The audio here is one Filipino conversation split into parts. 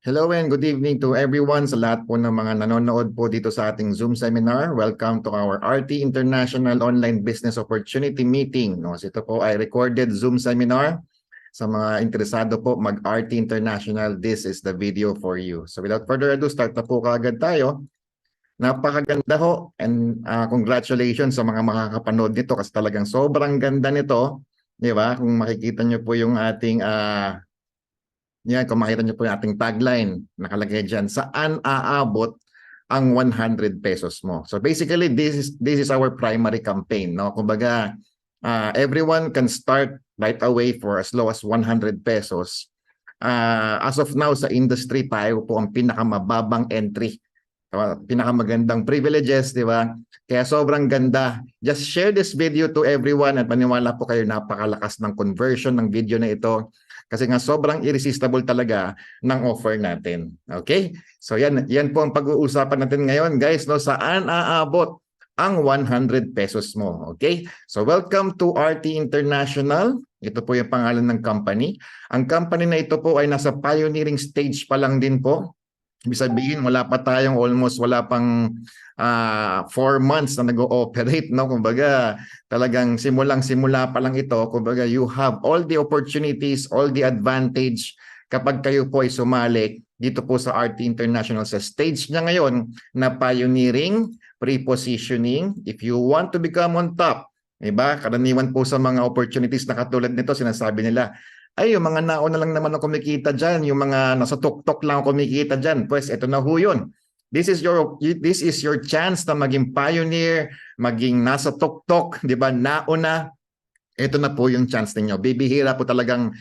Hello and good evening to everyone sa lahat po ng mga nanonood po dito sa ating Zoom seminar. Welcome to our RT International Online Business Opportunity Meeting. No, so ito po ay recorded Zoom seminar. Sa mga interesado po mag-RT International, this is the video for you. So without further ado, start na po kaagad tayo. Napakaganda ho and congratulations sa mga makakapanood nito kasi talagang sobrang ganda nito. Di ba? Kung makikita nyo po yung ating yan, kung makita niyo po yung ating tagline, nakalagay dyan, saan aabot ang 100 pesos mo? So basically, this is our primary campaign. No? Kumbaga, everyone can start right away for as low as 100 pesos. As of now, sa industry, tayo po ang pinakamababang entry. Pinakamagandang privileges, di ba? Kaya sobrang ganda. Just share this video to everyone at paniwala po kayo napakalakas ng conversion ng video na ito. Kasi nga sobrang irresistible talaga ng offer natin. Okay? So yan po ang pag-uusapan natin ngayon, guys, no? Saan aabot ang 100 pesos mo? Okay? So welcome to RT International. Ito po yung pangalan ng company. Ang company na ito po ay nasa pioneering stage pa lang din po. Ibig sabihin, wala pang 4 months na nag-ooperate, no? Kumbaga, talagang simulang-simula pa lang ito. Kumbaga, you have all the opportunities, all the advantage kapag kayo po ay sumali dito po sa RT International sa stage niya ngayon na pioneering, pre-positioning. If you want to become on top, diba? Karaniwan po sa mga opportunities na katulad nito, sinasabi nila, ay, yung mga nauna lang naman ako kumikita dyan, yung mga nasa tuktok lang ako kumikita dyan, pues ito na ho yun. This is your chance na maging pioneer, maging nasa tuktok, di ba, nauna. Ito na po yung chance ninyo. Bibihira po talagang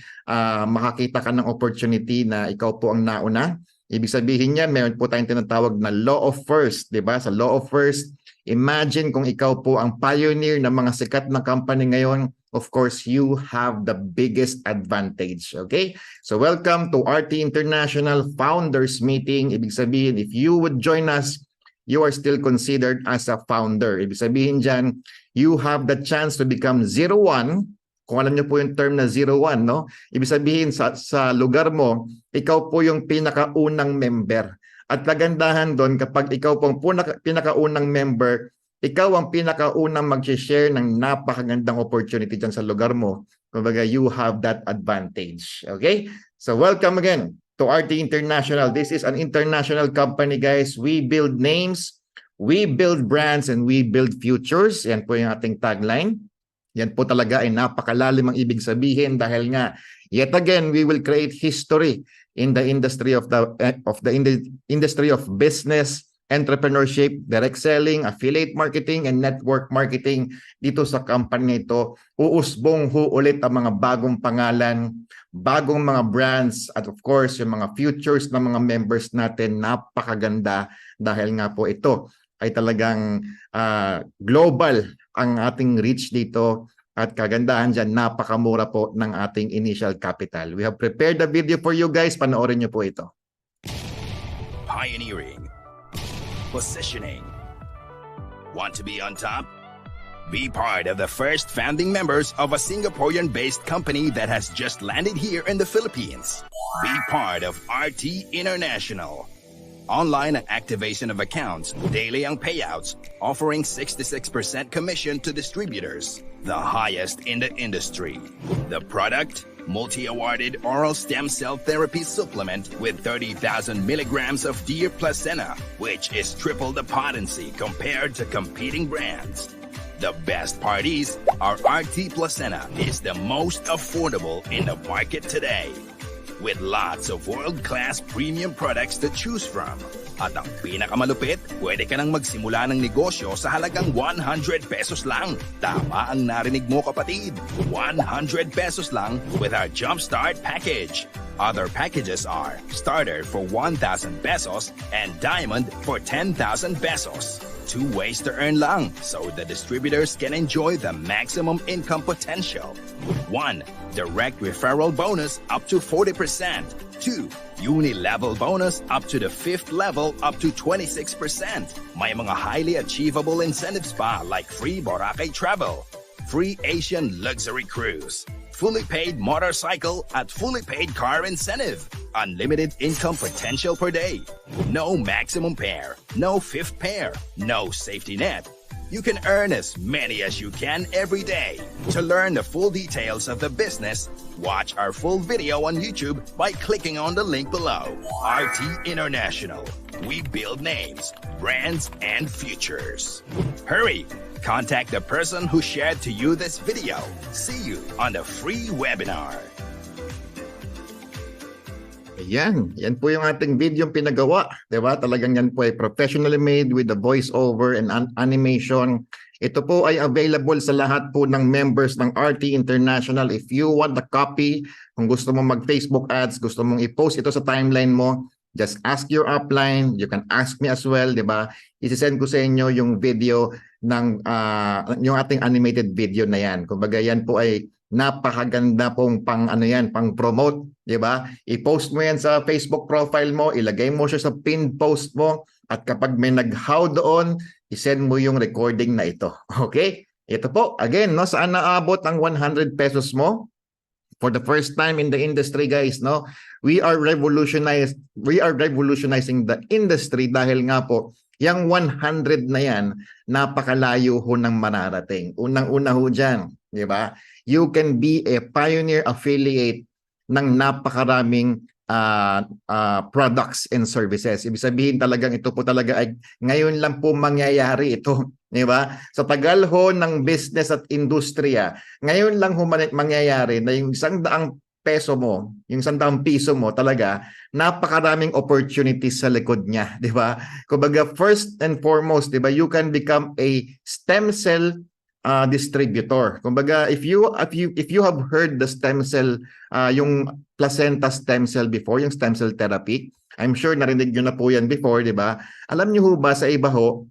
makakita ka ng opportunity na ikaw po ang nauna. Ibig sabihin niyan, meron po tayong tinatawag na law of first, di ba? Sa law of first, imagine kung ikaw po ang pioneer ng mga sikat na company ngayon, of course, you have the biggest advantage. Okay? So welcome to RT International Founders Meeting. Ibig sabihin, if you would join us, you are still considered as a founder. Ibig sabihin dyan, you have the chance to become 01. Kung alam niyo po yung term na 01, no? Ibig sabihin, sa lugar mo, ikaw po yung pinakaunang member. At kagandahan doon, kapag ikaw po ang pinakaunang member, ikaw ang pinakaunang mag-share ng napakagandang opportunity dyan sa lugar mo. Kumbaga, you have that advantage. Okay? So, welcome again to RT International. This is an international company, guys. We build names, we build brands, and we build futures. Yan po yung ating tagline. Yan po talaga ay napakalalim ang ibig sabihin dahil nga, yet again, we will create history in the industry of industry of business, entrepreneurship, direct selling, affiliate marketing, and network marketing. Dito sa company ito, uusbong ulit ang mga bagong pangalan, bagong mga brands, at of course, yung mga futures ng mga members natin, napakaganda dahil nga po ito ay talagang global ang ating reach dito. At kagandahan dyan, napakamura po ng ating initial capital. We have prepared the video for you guys. Panoorin nyo po ito. Pioneering. Positioning. Want to be on top? Be part of the first founding members of a Singaporean-based company that has just landed here in the Philippines. Be part of RT International. Online activation of accounts, daily ang payouts, offering 66% commission to distributors, the highest in the industry. The product, multi-awarded oral stem cell therapy supplement with 30,000 milligrams of deer placenta, which is triple the potency compared to competing brands. The best part is, our RT placenta is the most affordable in the market today. With lots of world-class premium products to choose from. At ang pinakamalupit, pwede ka nang magsimula ng negosyo sa halagang 100 pesos lang. Tama ang narinig mo, kapatid. 100 pesos lang with our Jumpstart package. Other packages are Starter for 1,000 pesos and Diamond for 10,000 pesos. 2 ways to earn lang so the distributors can enjoy the maximum income potential. 1. Direct referral bonus up to 40%. 2. Uni-level bonus up to the 5th level up to 26%. May mga highly achievable incentives pa like free Boracay travel, free Asian luxury cruise, fully paid motorcycle at fully paid car incentive. Unlimited income potential per day. No maximum pair. No fifth pair. No safety net. You can earn as many as you can every day. To learn the full details of the business, watch our full video on YouTube by clicking on the link below. RT International. We build names, brands, and futures. Hurry! Contact the person who shared to you this video. See you on the free webinar. Yan po yung ating video pinagawa, 'di ba? Talagang yan po ay professionally made with the voice-over and animation. Ito po ay available sa lahat po ng members ng RT International. If you want the copy, kung gusto mo mag-Facebook ads, gusto mong i-post ito sa timeline mo, just ask your upline. You can ask me as well, 'di ba? I-send ko sa inyo yung video ng yung ating animated video na yan. Kumbaga yan po ay napakaganda pong pang-promote, 'di ba? I-post mo 'yan sa Facebook profile mo, ilagay mo siya sa pinned post mo, at kapag may nag-how doon, i-send mo yung recording na ito. Okay? Ito po, again, no, saan naabot ang 100 pesos mo? For the first time in the industry, guys, no? We are revolutionizing the industry dahil nga po, yung 100 na yan, napakalayo ho ng mararating. Unang-una ho dyan, 'di ba? You can be a pioneer affiliate ng napakaraming products and services. Ibig sabihin talagang ito po talaga ay ngayon lang po mangyayari ito, 'di ba? Sa tagal ho ng business at industriya, ngayon lang ho mangyayari na yung 100 peso mo, yung 100 piso mo talaga, napakaraming opportunities sa likod niya, 'di ba? Kumbaga first and foremost, 'di ba, you can become a stem cell distributor. Kumbaga, if you have heard the stem cell, yung placenta stem cell before, yung stem cell therapy, I'm sure narinig nyo na po yan before, di ba? Alam nyo ho ba sa iba ho,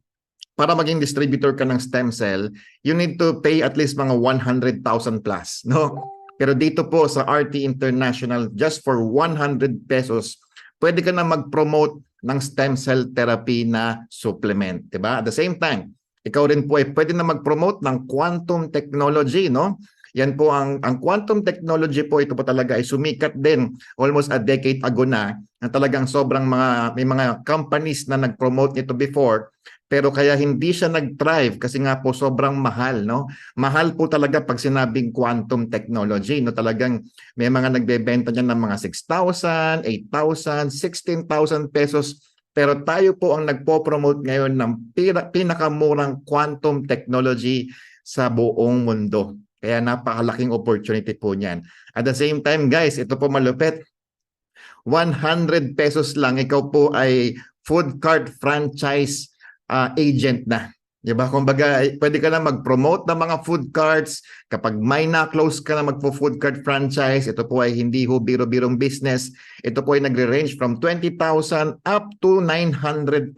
para maging distributor ka ng stem cell, you need to pay at least mga 100,000 plus, no? Pero dito po sa RT International, just for 100 pesos, pwede ka na mag-promote ng stem cell therapy na supplement, di ba? At the same time, ikaw rin po ay pwede na mag-promote ng quantum technology, no? Yan po ang quantum technology po, ito po talaga ay sumikat din almost a decade ago na talagang sobrang may mga companies na nag-promote nito before, pero kaya hindi siya nag-thrive kasi nga po sobrang mahal, no? Mahal po talaga pag sinabing quantum technology, no? Talagang may mga nagbebenta niyan ng mga 6,000, 8,000, 16,000 pesos. Pero tayo po ang nagpo-promote ngayon ng pinakamurang quantum technology sa buong mundo. Kaya napakalaking opportunity po niyan. At the same time, guys, ito po malupit. 100 pesos lang, ikaw po ay food cart franchise agent na. Diba? Kumbaga, pwede ka na mag-promote ng mga food carts. Kapag may na-close ka na magpo-food cart franchise, ito po ay hindi ho biro-birong business. Ito po ay nagre-range from 20,000 up to 900,000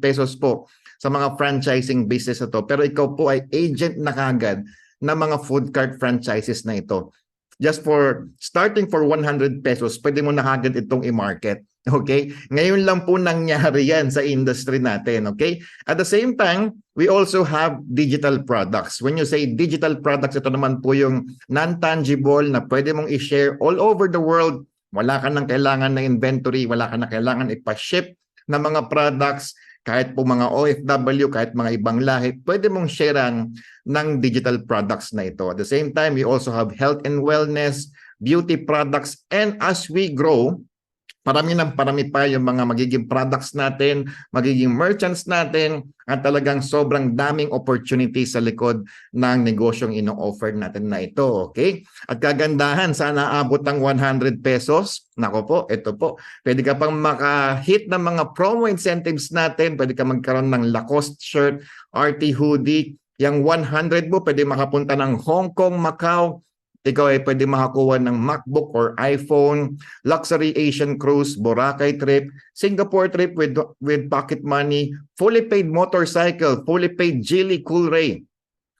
pesos po sa mga franchising business na to. Pero ikaw po ay agent na kagad ng mga food cart franchises na ito. Just for starting for 100 pesos, pwede mo na kagad itong i-market. Okay? Ngayon lang po nangyari yan sa industry natin. Okay? At the same time, we also have digital products. When you say digital products, ito naman po yung non-tangible na pwede mong i-share all over the world. Wala ka nang kailangan na inventory, wala ka nang kailangan ipa-ship na mga products, kahit po mga OFW, kahit mga ibang lahi, pwede mong sharean ng digital products na ito. At the same time, we also have health and wellness, beauty products, and as we grow, parami pa yung mga magiging products natin, magiging merchants natin, at talagang sobrang daming opportunities sa likod ng negosyong ino-offer natin na ito. Okay? At kagandahan, sana abot ng 100 pesos. Nako po, ito po. Pwede ka pang maka-hit ng mga promo incentives natin. Pwede ka magkaroon ng Lacoste shirt, RT hoodie. Yung 100 mo, pwede makapunta ng Hong Kong, Macau. Ikaw ay pwede makakuha ng MacBook or iPhone, luxury Asian cruise, Boracay trip, Singapore trip with pocket money, fully paid motorcycle, fully paid Geely Coolray,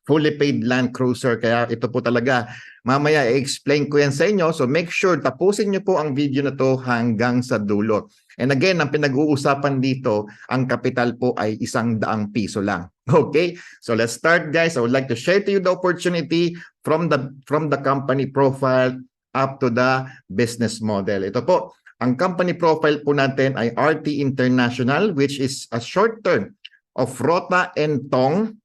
fully paid Land Cruiser. Kaya ito po talaga, mamaya i-explain ko yan sa inyo. So make sure, tapusin nyo po ang video na to hanggang sa dulo. And again, ang pinag-uusapan dito, ang kapital po ay 100 piso lang. Okay, so let's start, guys. I would like to share to you the opportunity from the company profile up to the business model. Ito po, ang company profile po natin ay RT International, which is a short term of Rota and Tong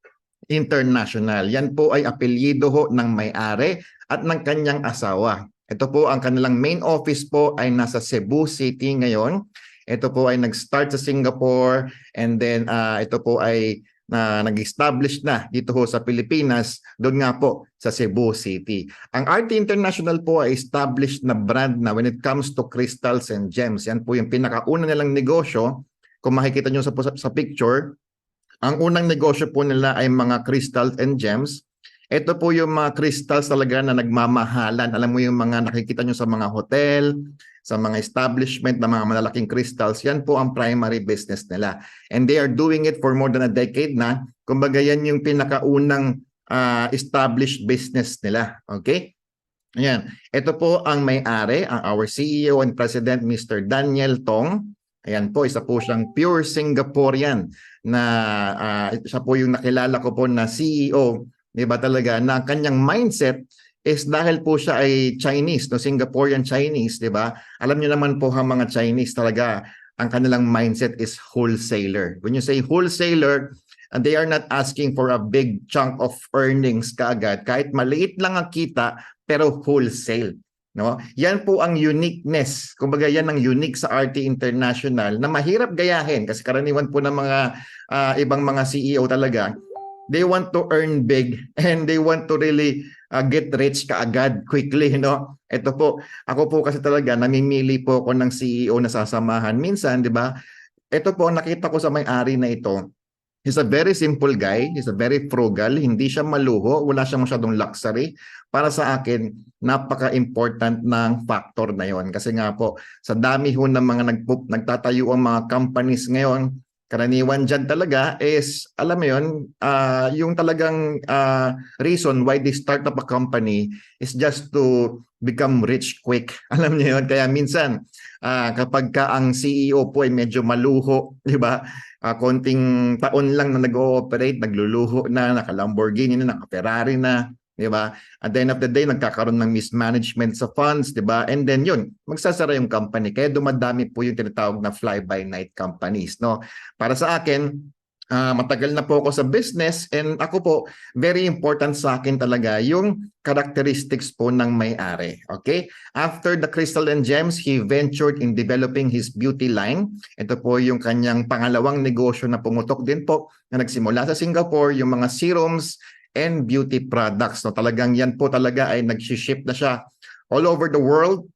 International. Yan po ay apelyido ho ng may-ari at ng kanyang asawa. Ito po, ang kanilang main office po ay nasa Cebu City ngayon. Ito po ay nag-start sa Singapore, and then ito po ay nag-establish na dito ho sa Pilipinas, doon nga po sa Cebu City. Ang RT International po ay established na brand na when it comes to crystals and gems. Yan po yung pinakauna nilang negosyo. Kung makikita nyo sa picture, ang unang negosyo po nila ay mga crystals and gems. Ito po yung mga crystals talaga na nagmamahalan. Alam mo yung mga nakikita nyo sa mga hotel, sa mga establishment na mga malalaking crystals, yan po ang primary business nila. And they are doing it for more than a decade na. Kumbaga yan yung pinakaunang established business nila. Okay? Ayan. Ito po ang may-ari, our CEO and President, Mr. Daniel Tong. Ayan po, isa po siyang pure Singaporean na siya po yung nakilala ko po na CEO, di ba talaga, na kanyang mindset is dahil po siya ay Chinese, no, Singaporean Chinese, di ba? Alam niyo naman po ang mga Chinese talaga, ang kanilang mindset is wholesaler. When you say wholesaler, and they are not asking for a big chunk of earnings kaagad, kahit maliit lang ang kita, pero wholesale. No? Yan po ang uniqueness. Kumbaga yan ang unique sa RT International na mahirap gayahin kasi karaniwan po ng mga ibang mga CEO talaga, they want to earn big and they want to really get rich kaagad quickly, no? Ito po, ako po kasi talaga namimili po ako ng CEO na sasamahan. Minsan, 'di ba? Ito po nakita ko sa may-ari na ito. He's a very simple guy, he's a very frugal, hindi siya maluho, wala siyang masyadong luxury. Para sa akin, napaka-important ng factor na yon. Kasi nga po, sa dami ho ng mga nagtatayo ang mga companies ngayon, karaniwan dyan talaga is, alam mo yun, yung talagang reason why they start up a company is just to become rich quick. Alam niyo yun? Kaya minsan, kapag ka ang CEO po ay medyo maluho, di ba? Konting taon lang na nag-ooperate, nagluluho na, naka-Lamborghini na, naka-Ferrari na, di ba? At the end of the day, nagkakaroon ng mismanagement sa funds, di ba? And then yun, magsasara yung company. Kaya dumadami po yung tinatawag na fly-by-night companies, no? Para sa akin, matagal na po ako sa business and ako po, very important sa akin talaga yung characteristics po ng may-ari. Okay? After the crystal and gems, he ventured in developing his beauty line. Ito po yung kanyang pangalawang negosyo na pumutok din po na nagsimula sa Singapore, yung mga serums and beauty products. No, talagang yan po talaga ay nag-ship na siya all over the world.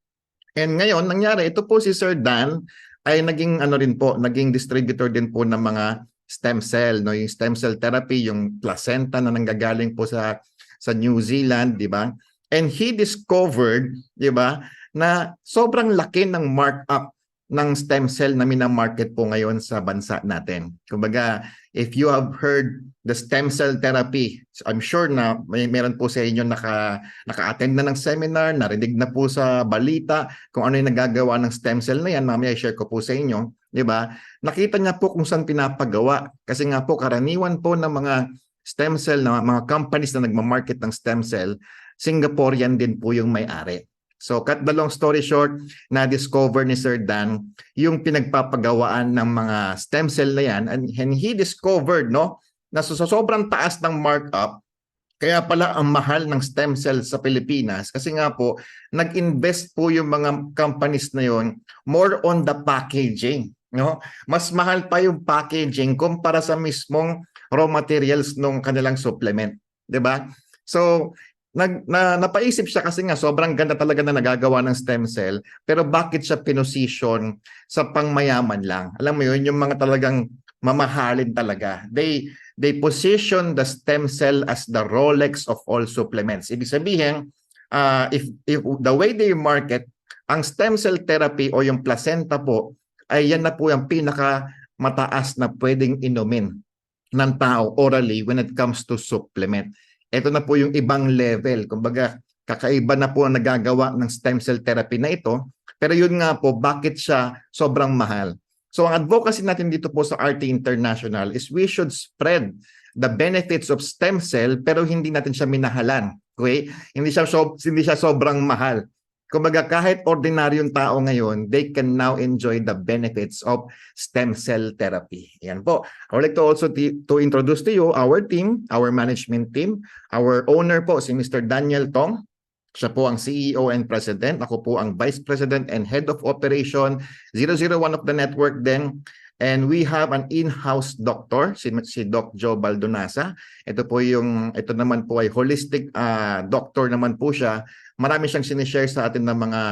And ngayon, nangyari, ito po si Sir Dan ay naging naging distributor din po ng mga stem cell, no, yung stem cell therapy, yung placenta na nanggagaling po sa New Zealand, di ba? And he discovered, di ba, na sobrang laki ng markup ng stem cell na minamarket po ngayon sa bansa natin. Kumbaga, if you have heard the stem cell therapy, I'm sure na meron po sa inyo naka-attend na ng seminar, narinig na po sa balita kung ano yung nagagawa ng stem cell na yan. Mamaya i-share ko po sa inyo, di ba? Nakita niya po kung saan pinapagawa. Kasi nga po, karaniwan po ng mga stem cell, na mga companies na nagmamarket ng stem cell, Singaporean din po yung may-ari. So, cut the long story short, na-discover ni Sir Dan yung pinagpapagawaan ng mga stem cell na yan, and he discovered, no, na sa sobrang taas ng markup, kaya pala ang mahal ng stem cell sa Pilipinas kasi nga po, nag-invest po yung mga companies na yon more on the packaging. No? Mas mahal pa yung packaging kumpara sa mismong raw materials ng kanilang supplement. 'Di ba? So, napaisip siya kasi nga sobrang ganda talaga na nagagawa ng stem cell, pero bakit siya pinosisyon sa pangmayaman lang? Alam mo yun, yung mga talagang mamahalin talaga. They position the stem cell as the Rolex of all supplements. Ibig sabihin, if the way they market, ang stem cell therapy o yung placenta po, ay yan na po yung pinaka mataas na pwedeng inumin ng tao orally when it comes to supplement. Ito na po yung ibang level. Kumbaga, kakaiba na po ang nagagawa ng stem cell therapy na ito. Pero yun nga po, bakit siya sobrang mahal? So ang advocacy natin dito po sa RT International is we should spread the benefits of stem cell pero hindi natin siya minahalan. Okay? Hindi siya sobrang mahal. Kumbaga kahit ordinaryong tao ngayon, they can now enjoy the benefits of stem cell therapy. Yan po. I would like to also to introduce to you our team, our management team. Our owner po si Mr. Daniel Tong. Siya po ang CEO and President. Ako po ang Vice President and Head of Operation 001 of the network then. And we have an in-house doctor, si Doc Joe Baldonasa. Ito naman po ay holistic doctor naman po siya. Marami siyang sinishare sa atin ng mga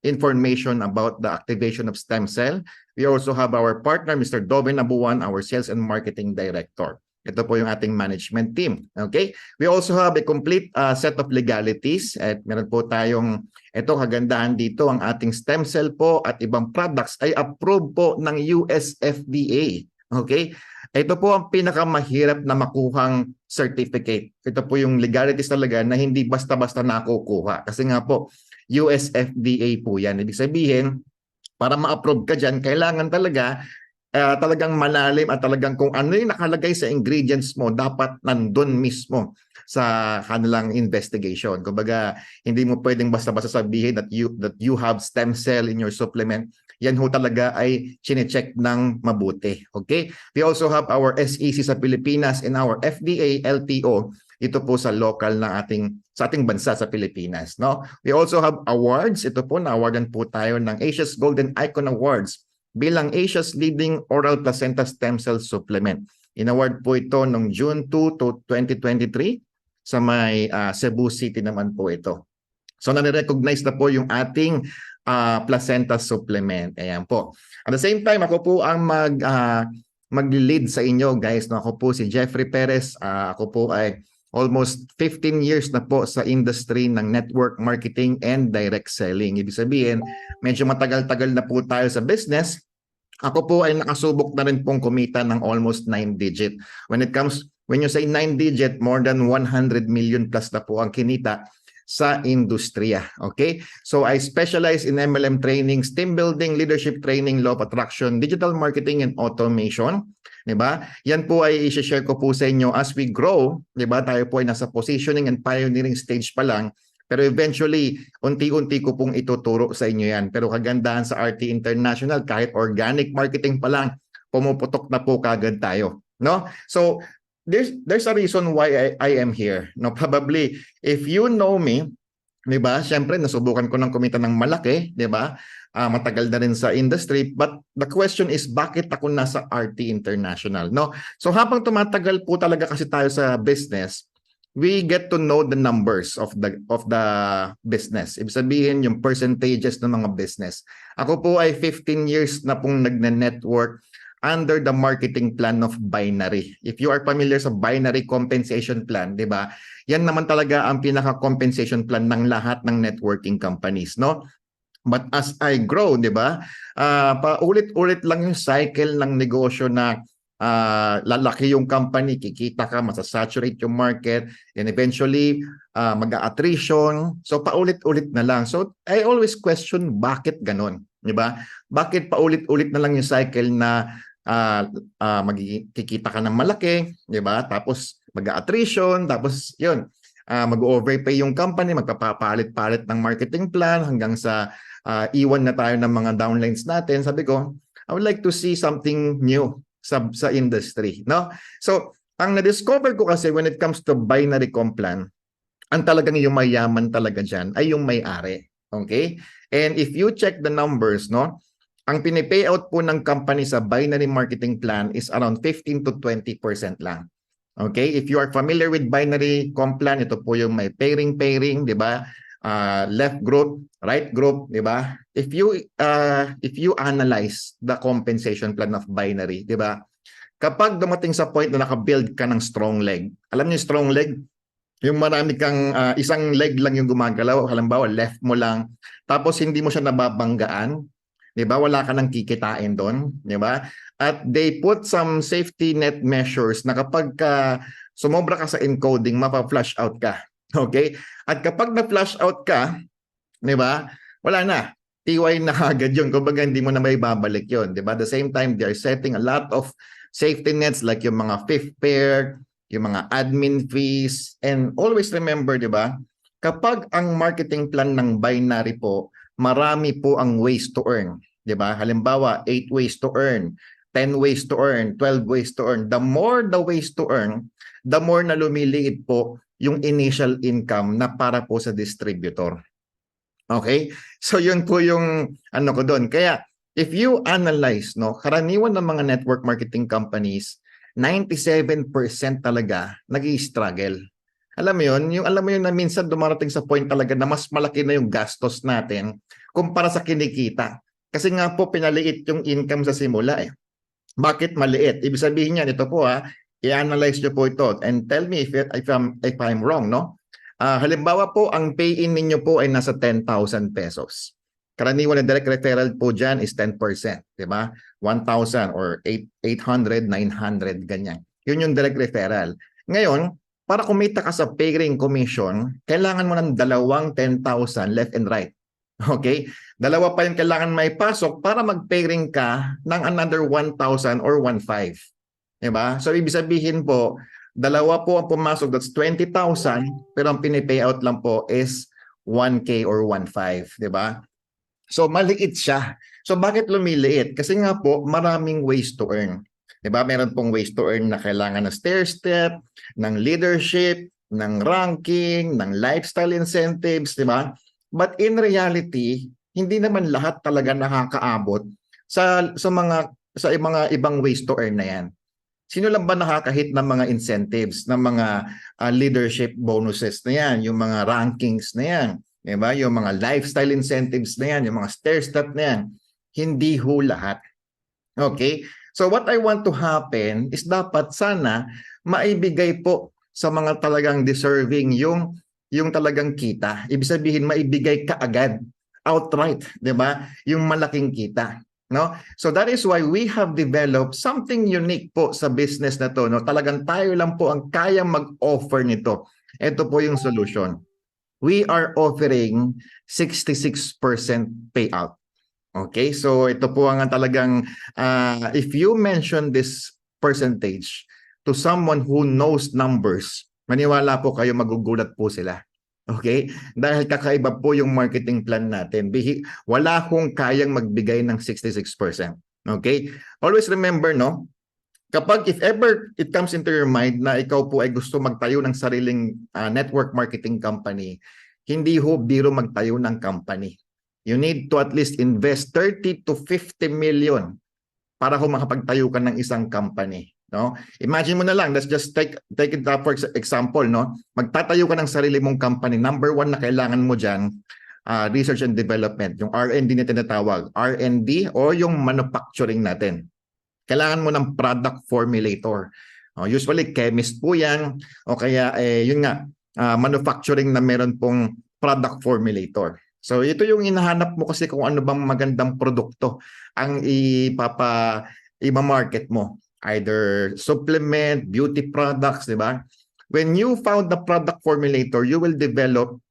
information about the activation of stem cell. We also have our partner, Mr. Doven Abuan, our Sales and Marketing Director. Ito po yung ating management team. Okay? We also have a complete set of legalities. At meron po tayong, ito kagandahan dito, ang ating stem cell po at ibang products ay approved po ng US FDA. Okay? Ito po ang pinakamahirap na makuhang certificate. Ito po yung legalities talaga na hindi basta-basta nakukuha. Kasi nga po, US FDA po yan. Ibig sabihin, para ma-approve ka dyan, kailangan talagang malalim at talagang kung ano yung nakalagay sa ingredients mo, dapat nandun mismo sa kanilang investigation. Kumbaga, hindi mo pwedeng basta-basta sabihin that you have stem cell in your supplement. Yan ho talaga ay chine-check ng mabuti. Okay? We also have our SEC sa Pilipinas and our FDA LTO. Ito po sa local na sa ating bansa sa Pilipinas. No? We also have awards. Ito po, na-awardan po tayo ng Asia's Golden Icon Awards bilang Asia's leading oral placenta stem cell supplement. Inaward po ito noong June 2 to 2023 sa may Cebu City naman po ito. So nare-recognize na po yung ating placenta supplement. Ayan po. At the same time, ako po ang mag-lead sa inyo guys. No? Ako po si Jeffrey Perez. Ako po ay almost 15 years na po sa industry ng network marketing and direct selling. Ibig sabihin, medyo matagal-tagal na po tayo sa business. Ako po ay nakasubok na rin pong kumita ng almost 9-digit. When you say 9-digit, more than 100 million plus na po ang kinita sa industriya. Okay? So I specialize in MLM training, team building, leadership training, law of attraction, digital marketing, and automation. Diba? Yan po ay i-share ko po sa inyo as we grow. Diba? Tayo po ay nasa positioning and pioneering stage pa lang. Pero eventually, unti-unti ko pong ituturo sa inyo yan. Pero kagandahan sa RT International, kahit organic marketing pa lang, pumuputok na po kagad tayo. No? So, there's a reason why I am here. No, probably, if you know me, di ba? Siyempre, nasubukan ko ng kumita ng malaki, di ba? Matagal na rin sa industry. But the question is, bakit ako nasa RT International? No? So, habang tumatagal po talaga kasi tayo sa business, we get to know the numbers of the business. Ibig sabihin yung percentages ng mga business. Ako po ay 15 years na pong nagne-network under the marketing plan of Binary. If you are familiar sa Binary compensation plan, 'di ba? Yan naman talaga ang pinaka-compensation plan ng lahat ng networking companies, no? But as I grow, 'di ba? Paulit-ulit lang yung cycle ng negosyo na lalaki yung company, kikita ka, masasaturate yung market, and eventually mag-attrition. So paulit-ulit na lang. So I always question bakit ganon, di ba? Bakit paulit-ulit na lang yung cycle na magkikita ka ng malaki, di ba? Tapos mag-attrition, tapos yun, mag-overpay yung company, magpapapalit-palit ng marketing plan hanggang sa iwan na tayo ng mga downlines natin. Sabi ko, I would like to see something new sa industry, no? So, ang na-discover ko kasi when it comes to binary comp plan, ang talagang yung mayaman talaga dyan ay yung may-ari. Okay? And if you check the numbers, no? Ang pinipayout po ng company sa binary marketing plan is around 15 to 20% lang. Okay? If you are familiar with binary comp plan, ito po yung may pairing, di ba? Left group, right group, di ba? If you analyze the compensation plan of binary, di ba? Kapag dumating sa point na naka-build ka ng strong leg, alam niyo strong leg, yung marami kang isang leg lang yung gumagalaw, halimbawa left mo lang, tapos hindi mo siya nababanggaan, di ba? Wala ka nang kikitain doon, di ba? At they put some safety net measures na kapag sumobra ka sa encoding, mapa-flush out ka. Okay? At kapag na-flush out ka, di ba? Wala na. TY na agad yun. Kumbaga hindi mo na may babalik yun. Diba? At the same time, they are setting a lot of safety nets like yung mga fifth pair, yung mga admin fees. And always remember, diba? Kapag ang marketing plan ng binary po, marami po ang ways to earn. Diba? Halimbawa, 8 ways to earn, 10 ways to earn, 12 ways to earn. The more the ways to earn, the more na lumiliit po yung initial income na para po sa distributor. Okay? So yun po yung ano ko doon. Kaya if you analyze, no, karaniwan ng mga network marketing companies, 97% talaga nag-i-struggle. Alam mo yun, yung alam mo yun na minsan dumarating sa point talaga na mas malaki na yung gastos natin kumpara sa kinikita. Kasi nga po pinaliit yung income sa simula eh. Bakit maliit? Ibig sabihin niyan, ito po i-analyze nyo po ito and tell me if I'm wrong, no? Halimbawa po, ang pay-in ninyo po ay nasa 10,000 pesos. Karaniwan na direct referral po dyan is 10%, di ba? 1,000 or 800, 900, ganyan. Yun yung direct referral. Ngayon, para kumita ka sa pay ring commission, kailangan mo ng dalawang 10,000 left and right. Okay? Dalawa pa yung kailangan may pasok para mag-pay ring ka ng another 1,000 or 1,500. Diba? So, ibig sabihin po, dalawa po ang pumasok, that's 20,000, pero ang pinipayout lang po is 1K or 1,500. Diba? So, maliit siya. So, bakit lumiliit? Kasi nga po, maraming ways to earn. Diba? Meron pong ways to earn na kailangan ng stair step, ng leadership, ng ranking, ng lifestyle incentives, diba? But in reality, hindi naman lahat talaga nakakaabot sa mga ibang ways to earn na yan. Sino lang ba nakakahit ng mga incentives, ng mga leadership bonuses na yan, yung mga rankings na yan, diba? Yung mga lifestyle incentives na yan, yung mga stair step na yan. Hindi ho lahat. Okay? So what I want to happen is dapat sana maibigay po sa mga talagang deserving yung talagang kita. Ibig sabihin maibigay kaagad, outright, 'di ba? Yung malaking kita, no? So that is why we have developed something unique po sa business na to, no? Talagang tayo lang po ang kayang mag-offer nito. Ito po yung solution. We are offering 66% payout. Okay? So ito po ang talagang if you mention this percentage to someone who knows numbers, maniwala po kayo, magugulat po sila. Okay? Dahil kakaiba po yung marketing plan natin. Wala akong kayang magbigay ng 66%. Okay? Always remember, no? Kapag if ever it comes into your mind na ikaw po ay gusto magtayo ng sariling network marketing company, hindi ho biro magtayo ng company. You need to at least invest 30 to 50 million para ho makapagtayo ka ng isang company. No? Imagine mo na lang, let's just take it up for example, no? Magtatayo ka ng sarili mong company. Number one na kailangan mo diyan, research and development, yung R&D na tinatawag, R&D o yung manufacturing natin. Kailangan mo ng product formulator. Usually chemist po 'yan o kaya yun nga, manufacturing na meron pong product formulator. So ito yung hinahanap mo kasi kung ano bang magandang produkto ang i-market mo. Either supplement, beauty products, di ba? When you found the product formulator, you will develop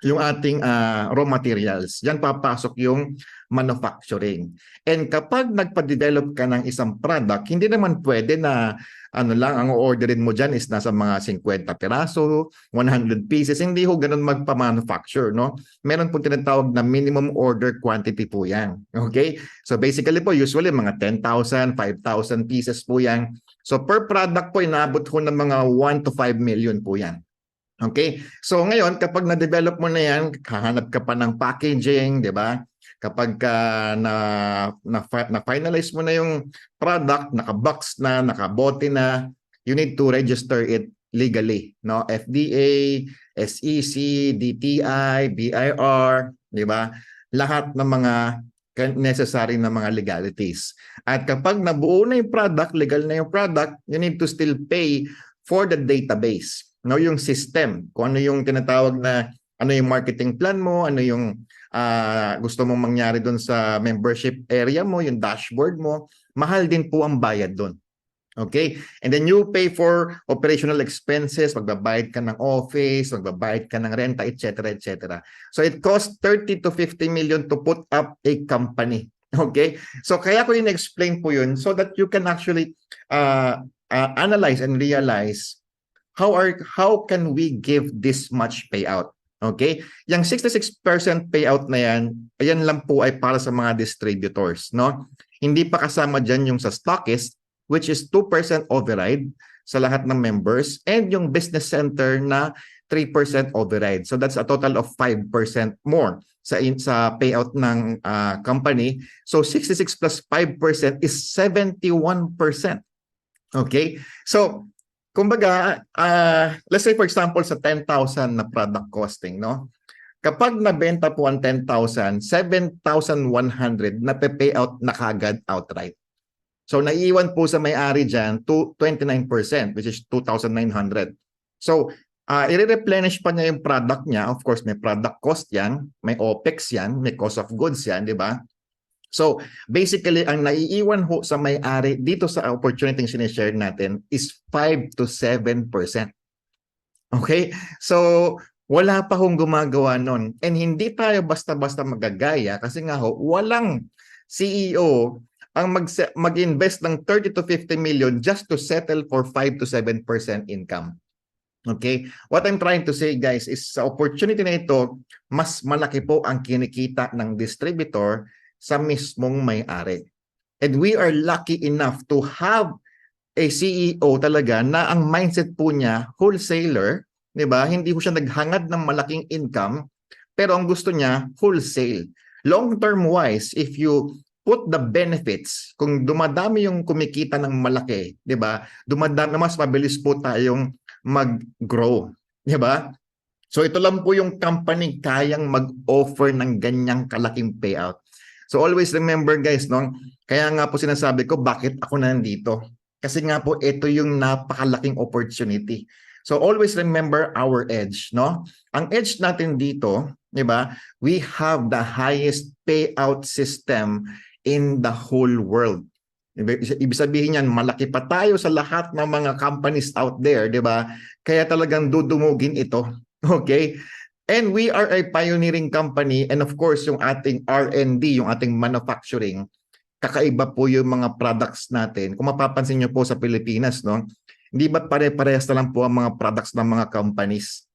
yung ating raw materials. Diyan papasok yung manufacturing. And kapag nagpa-develop ka ng isang product, hindi naman pwede na ano lang, ang orderin mo dyan is nasa mga 50 piraso, 100 pieces. Hindi ho ganun magpa-manufacture, no? Meron po tinatawag na minimum order quantity po yan. Okay? So basically po, usually mga 10,000, 5,000 pieces po yan. So per product po, inaabot ho ng mga 1 to 5 million po yan. Okay? So ngayon, kapag na-develop mo na yan, hahanap ka pa ng packaging, di ba? Kapag na-finalize mo na yung product, naka-box na, nakabote na, you need to register it legally, no? FDA, SEC, DTI, BIR, di ba? Lahat ng mga necessary na mga legalities. At kapag nabuo na yung product, legal na yung product, you need to still pay for the database. No, yung system, kung ano yung tinatawag na ano yung marketing plan mo, ano yung gusto mong mangyari doon sa membership area mo, yung dashboard mo, mahal din po ang bayad doon. Okay? And then you pay for operational expenses, magbabayad ka ng office, magbabayad ka ng renta, etc., etc. So it costs 30 to 50 million to put up a company. Okay? So kaya ko in-explain po yun so that you can actually analyze and realize how can we give this much payout. Okay? Yung 66% payout na yan, ayan lang po ay para sa mga distributors, no? Hindi pa kasama dyan yung sa stockist, which is 2% override sa lahat ng members, and yung business center na 3% override. So that's a total of 5% more sa payout ng company. So 66 plus 5% is 71%. Okay? So, kumbaga, let's say for example sa 10,000 na product costing, no? Kapag nabenta po ang 10,000, 7,100 na payout na kagad outright. So naiiwan po sa may-ari dyan to 29%, which is 2,900. So i-replenish pa niya yung product niya. Of course, may product cost yan, may OPEX yan, may cost of goods yan, di ba? So basically, ang naiiwan ho sa may-ari dito sa opportunity yung sinishare natin is 5 to 7%. Okay? So wala pa hong gumagawa nun. And hindi tayo basta-basta magagaya kasi nga ho, walang CEO ang mag-invest ng 30 to 50 million just to settle for 5 to 7% income. Okay? What I'm trying to say, guys, is sa opportunity na ito, mas malaki po ang kinikita ng distributor sa mismong may-ari. And we are lucky enough to have a CEO talaga na ang mindset po niya, wholesaler, di ba? Hindi po siya naghangad ng malaking income, pero ang gusto niya, wholesale. Long-term wise, if you put the benefits, kung dumadami yung kumikita ng malaki, di ba? Dumadami, mas mabilis po tayong mag-grow, di ba? So ito lang po yung company kayang mag-offer ng ganyang kalaking payout. So always remember guys, no? Kaya nga po sinasabi ko, bakit ako nandito? Kasi nga po ito yung napakalaking opportunity. So always remember our edge, no? Ang edge natin dito, di ba? We have the highest payout system in the whole world. Ibig sabihin yan, malaki pa tayo sa lahat ng mga companies out there, di ba? Kaya talagang dudumugin ito. Okay? And we are a pioneering company, and of course, yung ating R&D, yung ating manufacturing, kakaiba po yung mga products natin. Kung mapapansin nyo po sa Pilipinas, no? Hindi ba pare-parehas na lang po ang mga products ng mga companies?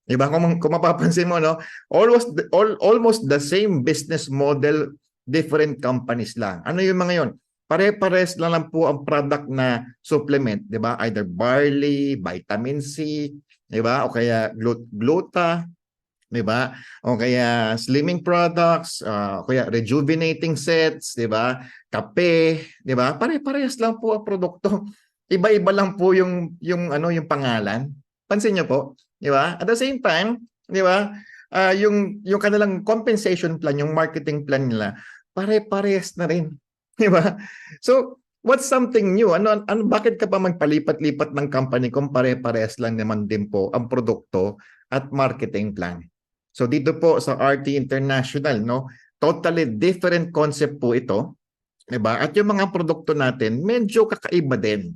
Diba? Kung mapapansin mo, no? Almost the same business model, different companies lang. Ano yung mga yon? Pare-pares lang po ang product na supplement, 'di ba? Either barley, vitamin C, 'di ba? O kaya gluta, 'di ba? O kaya slimming products, o kaya rejuvenating sets, 'di ba? Kape, 'di ba? Pare-parehas lang po ang produkto. Iba-iba lang po yung pangalan. Pansin niyo po, 'di ba? At the same time, 'di ba? Yung kanilang compensation plan, yung marketing plan nila, pare-parehas na rin. Di ba? So, what's something new? Bakit ka pa magpalipat-lipat ng company kung pare-parehas lang naman din po ang produkto at marketing plan? So, dito po sa RT International, no? Totally different concept po ito. Di ba? At yung mga produkto natin, medyo kakaiba din.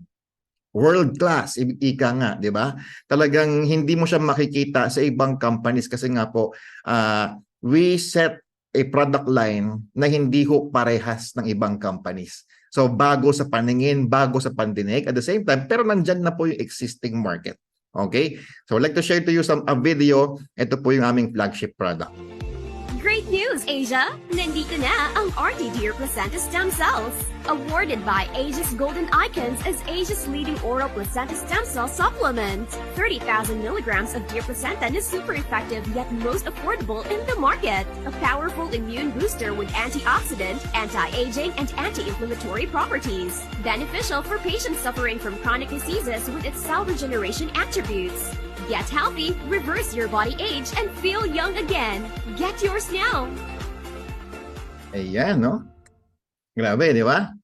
World class, ika nga, di ba? Talagang hindi mo siya makikita sa ibang companies kasi nga po, we set a product line na hindi ho parehas ng ibang companies. So bago sa paningin, bago sa pandinig, at the same time, pero nandyan na po yung existing market. Okay? So I'd like to share to you a video. Ito po yung aming flagship product. Great news, Asia! Nandito na ang RT Deer Placenta Stem Cells. Awarded by Asia's Golden Icons as Asia's leading oral placenta stem cell supplement. 30,000 milligrams of deer placenta is super effective yet most affordable in the market. A powerful immune booster with antioxidant, anti-aging, and anti-inflammatory properties. Beneficial for patients suffering from chronic diseases with its cell regeneration attributes. Get healthy, reverse your body age, and feel young again. Get yours now! Ayan, no? Grabe, di ba?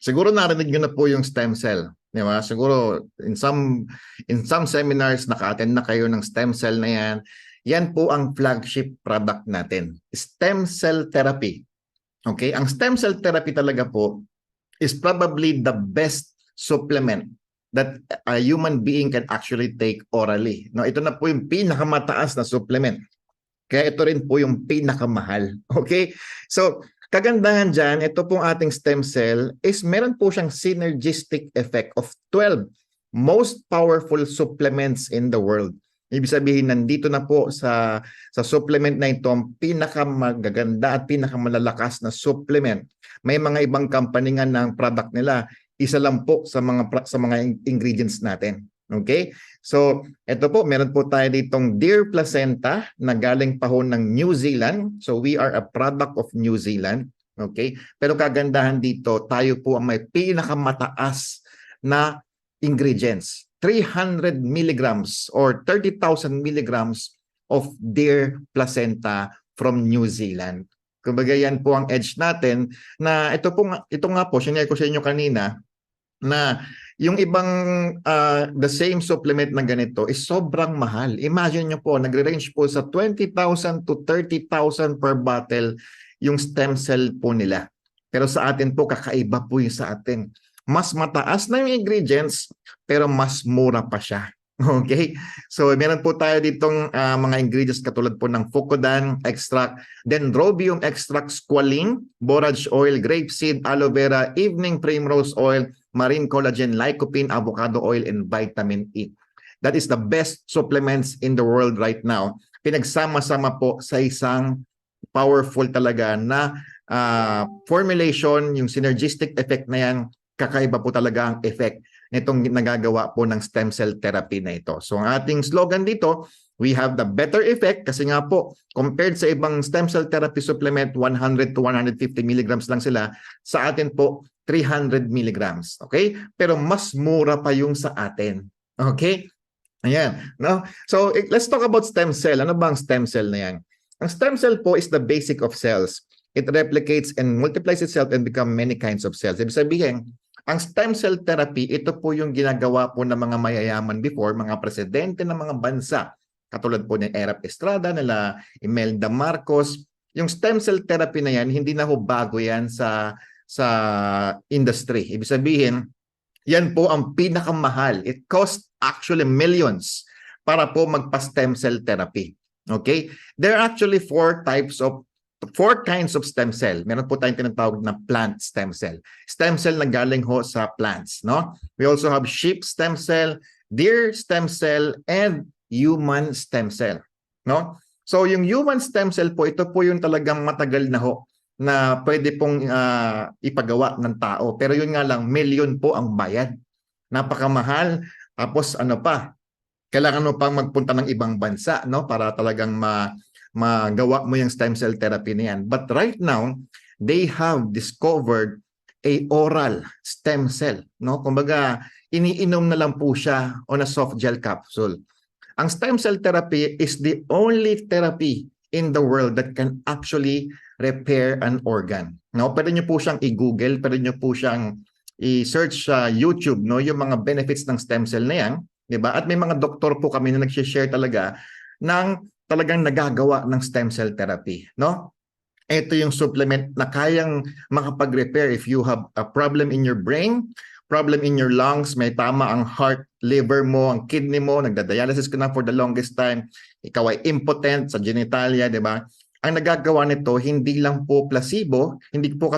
Siguro narinig nyo na po yung stem cell. Di ba? Siguro in some seminars naka-attend na kayo ng stem cell na yan. Yan po ang flagship product natin. Stem cell therapy. Okay? Ang stem cell therapy talaga po is probably the best supplement that a human being can actually take orally. No, ito na po yung pinakamataas na supplement. Kaya ito rin po yung pinakamahal. Okay? So, kagandahan dyan, ito pong ating stem cell is meron po siyang synergistic effect of 12 most powerful supplements in the world. Ibig sabihin, nandito na po sa supplement na ito ang pinakamagaganda at pinakamalalakas na supplement. May mga ibang company nga ng product nila, isa lang po sa mga ingredients natin. Okay? So, ito po, meron po tayo ditong deer placenta na galing pa ho ng New Zealand. So, we are a product of New Zealand. Okay? Pero kagandahan dito, tayo po ang may pinakamataas na ingredients. 300 milligrams or 30,000 milligrams of deer placenta from New Zealand. Kumbaga yan po ang edge natin na ito nga po, sinare ko sa inyo kanina, na yung ibang the same supplement na ganito is sobrang mahal. Imagine nyo po, nagre-range po sa 20,000 to 30,000 per bottle yung stem cell po nila. Pero sa atin po, kakaiba po yung sa atin. Mas mataas na yung ingredients, pero mas mura pa siya. Okay? So, meron po tayo ditong mga ingredients katulad po ng fucodan extract, dendrobium extract, squalene, borage oil, grapeseed, aloe vera, evening primrose oil, marine collagen, lycopene, avocado oil, and vitamin E. That is the best supplements in the world right now. Pinagsama-sama po sa isang powerful talaga na formulation, yung synergistic effect na yan, kakaiba po talaga ang effect nitong nagagawa po ng stem cell therapy na ito. So ang ating slogan dito, we have the better effect kasi nga po, compared sa ibang stem cell therapy supplement, 100 to 150 milligrams lang sila. Sa atin po, 300 milligrams. Okay? Pero mas mura pa yung sa atin. Okay? Ayan. No? So let's talk about stem cell. Ano ba ang stem cell na yan? Ang stem cell po is the basic of cells. It replicates and multiplies itself and become many kinds of cells. Ibig sabihin, ang stem cell therapy, ito po yung ginagawa po ng mga mayayaman before, mga presidente ng mga bansa. Katulad po ni Erap Estrada, nila Imelda Marcos. Yung stem cell therapy na yan, hindi na ho bago yan sa industry. Ibig sabihin, yan po ang pinakamahal. It costs actually millions para po magpa-stem cell therapy. Okay? There are actually four kinds of stem cell. Meron po tayong tinatawag na plant stem cell. Stem cell na galing ho sa plants, no? We also have sheep stem cell, deer stem cell, and human stem cell, no? So yung human stem cell po, ito po yung talagang matagal na ho na pwede pong ipagawa ng tao. Pero yun nga lang, million po ang bayad. Napakamahal. Tapos ano pa, kailangan mo pang magpunta ng ibang bansa, no? Para talagang magawa mo yung stem cell therapy na yan. But right now, they have discovered a oral stem cell. No? Kumbaga, iniinom na lang po siya on a soft gel capsule. Ang stem cell therapy is the only therapy in the world that can actually repair an organ. No? Pwede nyo po siyang i-google, pwede nyo po siyang i-search sa YouTube, no? Yung mga benefits ng stem cell na yan. Diba? At may mga doktor po kami na nag-share talaga ng talagang nagagawa ng stem cell therapy, no? Ito yung supplement na kayang makapag-repair if you have a problem in your brain, problem in your lungs, may tama ang heart, liver mo, ang kidney mo, nagda-dialysis ka na for the longest time, ikaw ay impotent sa genitalia, di ba? Ang nagagawa nito, hindi lang po placebo, hindi po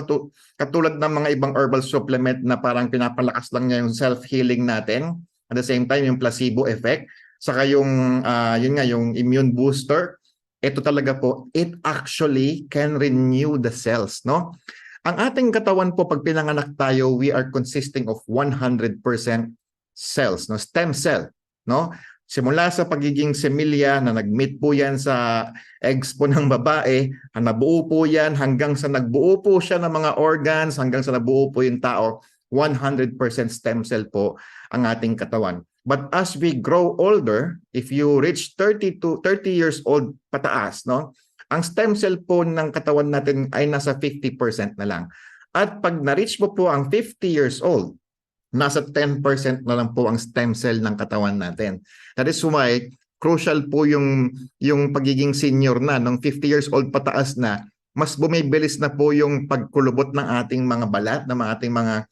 katulad ng mga ibang herbal supplement na parang pinapalakas lang niya yung self-healing natin. At the same time, yung placebo effect. Saka yung, yung immune booster, ito talaga po, it actually can renew the cells, no? Ang ating katawan po, pag pinanganak tayo, we are consisting of 100% cells, no? Stem cell, no? Simula sa pagiging semilya na nag-meet po yan sa eggs po ng babae, nabuo po yan hanggang sa nagbuo po siya ng mga organs, hanggang sa nabuo po yung tao, 100% stem cell po ang ating katawan. But as we grow older, if you reach 30 years old pataas, no? Ang stem cell po ng katawan natin ay nasa 50% na lang. At pag na-reach mo po ang 50 years old, nasa 10% na lang po ang stem cell ng katawan natin. That is why crucial po yung pagiging senior na, nung 50 years old pataas na, mas bumibilis na po yung pagkulubot ng ating mga balat, ng ating mga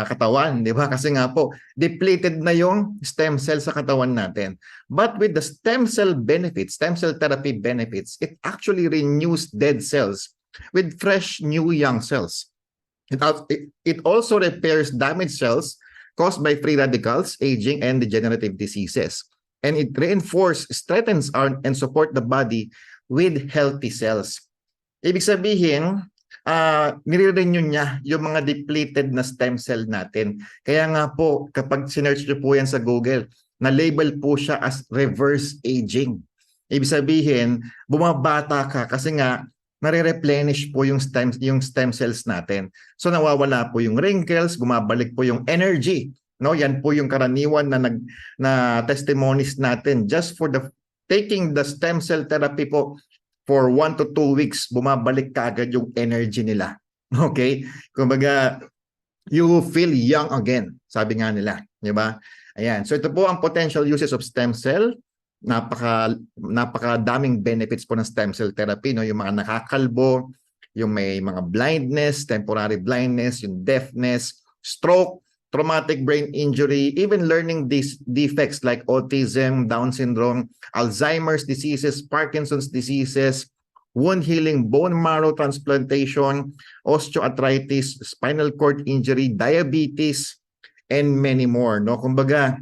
katawan, di ba? Kasi nga po, depleted na yung stem cell sa katawan natin. But with the stem cell benefits, stem cell therapy benefits, it actually renews dead cells with fresh new young cells. It also repairs damaged cells caused by free radicals, aging, and degenerative diseases. And it strengthens and support the body with healthy cells. Ibig sabihin, nire-renew niya yung mga depleted na stem cell natin. Kaya nga po, kapag sinearch nyo po yan sa Google, na-label po siya as reverse aging. Ibig sabihin, bumabata ka kasi nga nare-replenish po yung stem cells natin. So nawawala po yung wrinkles, bumabalik po yung energy. No, yan po yung karaniwan na testimonies natin just for taking the stem cell therapy po for 1 to 2 weeks, bumabalik kaagad yung energy nila. Okay? Kumbaga, you feel young again, sabi nga nila, di ba? Ayan. So ito po ang potential uses of stem cell. Napakadaming benefits po ng stem cell therapy, no? Yung mga nakakalbo, yung may mga blindness, temporary blindness, yung deafness, stroke, traumatic brain injury, even learning defects like autism, Down syndrome, Alzheimer's diseases, Parkinson's diseases, wound healing, bone marrow transplantation, osteoarthritis, spinal cord injury, diabetes, and many more, no? Kumbaga,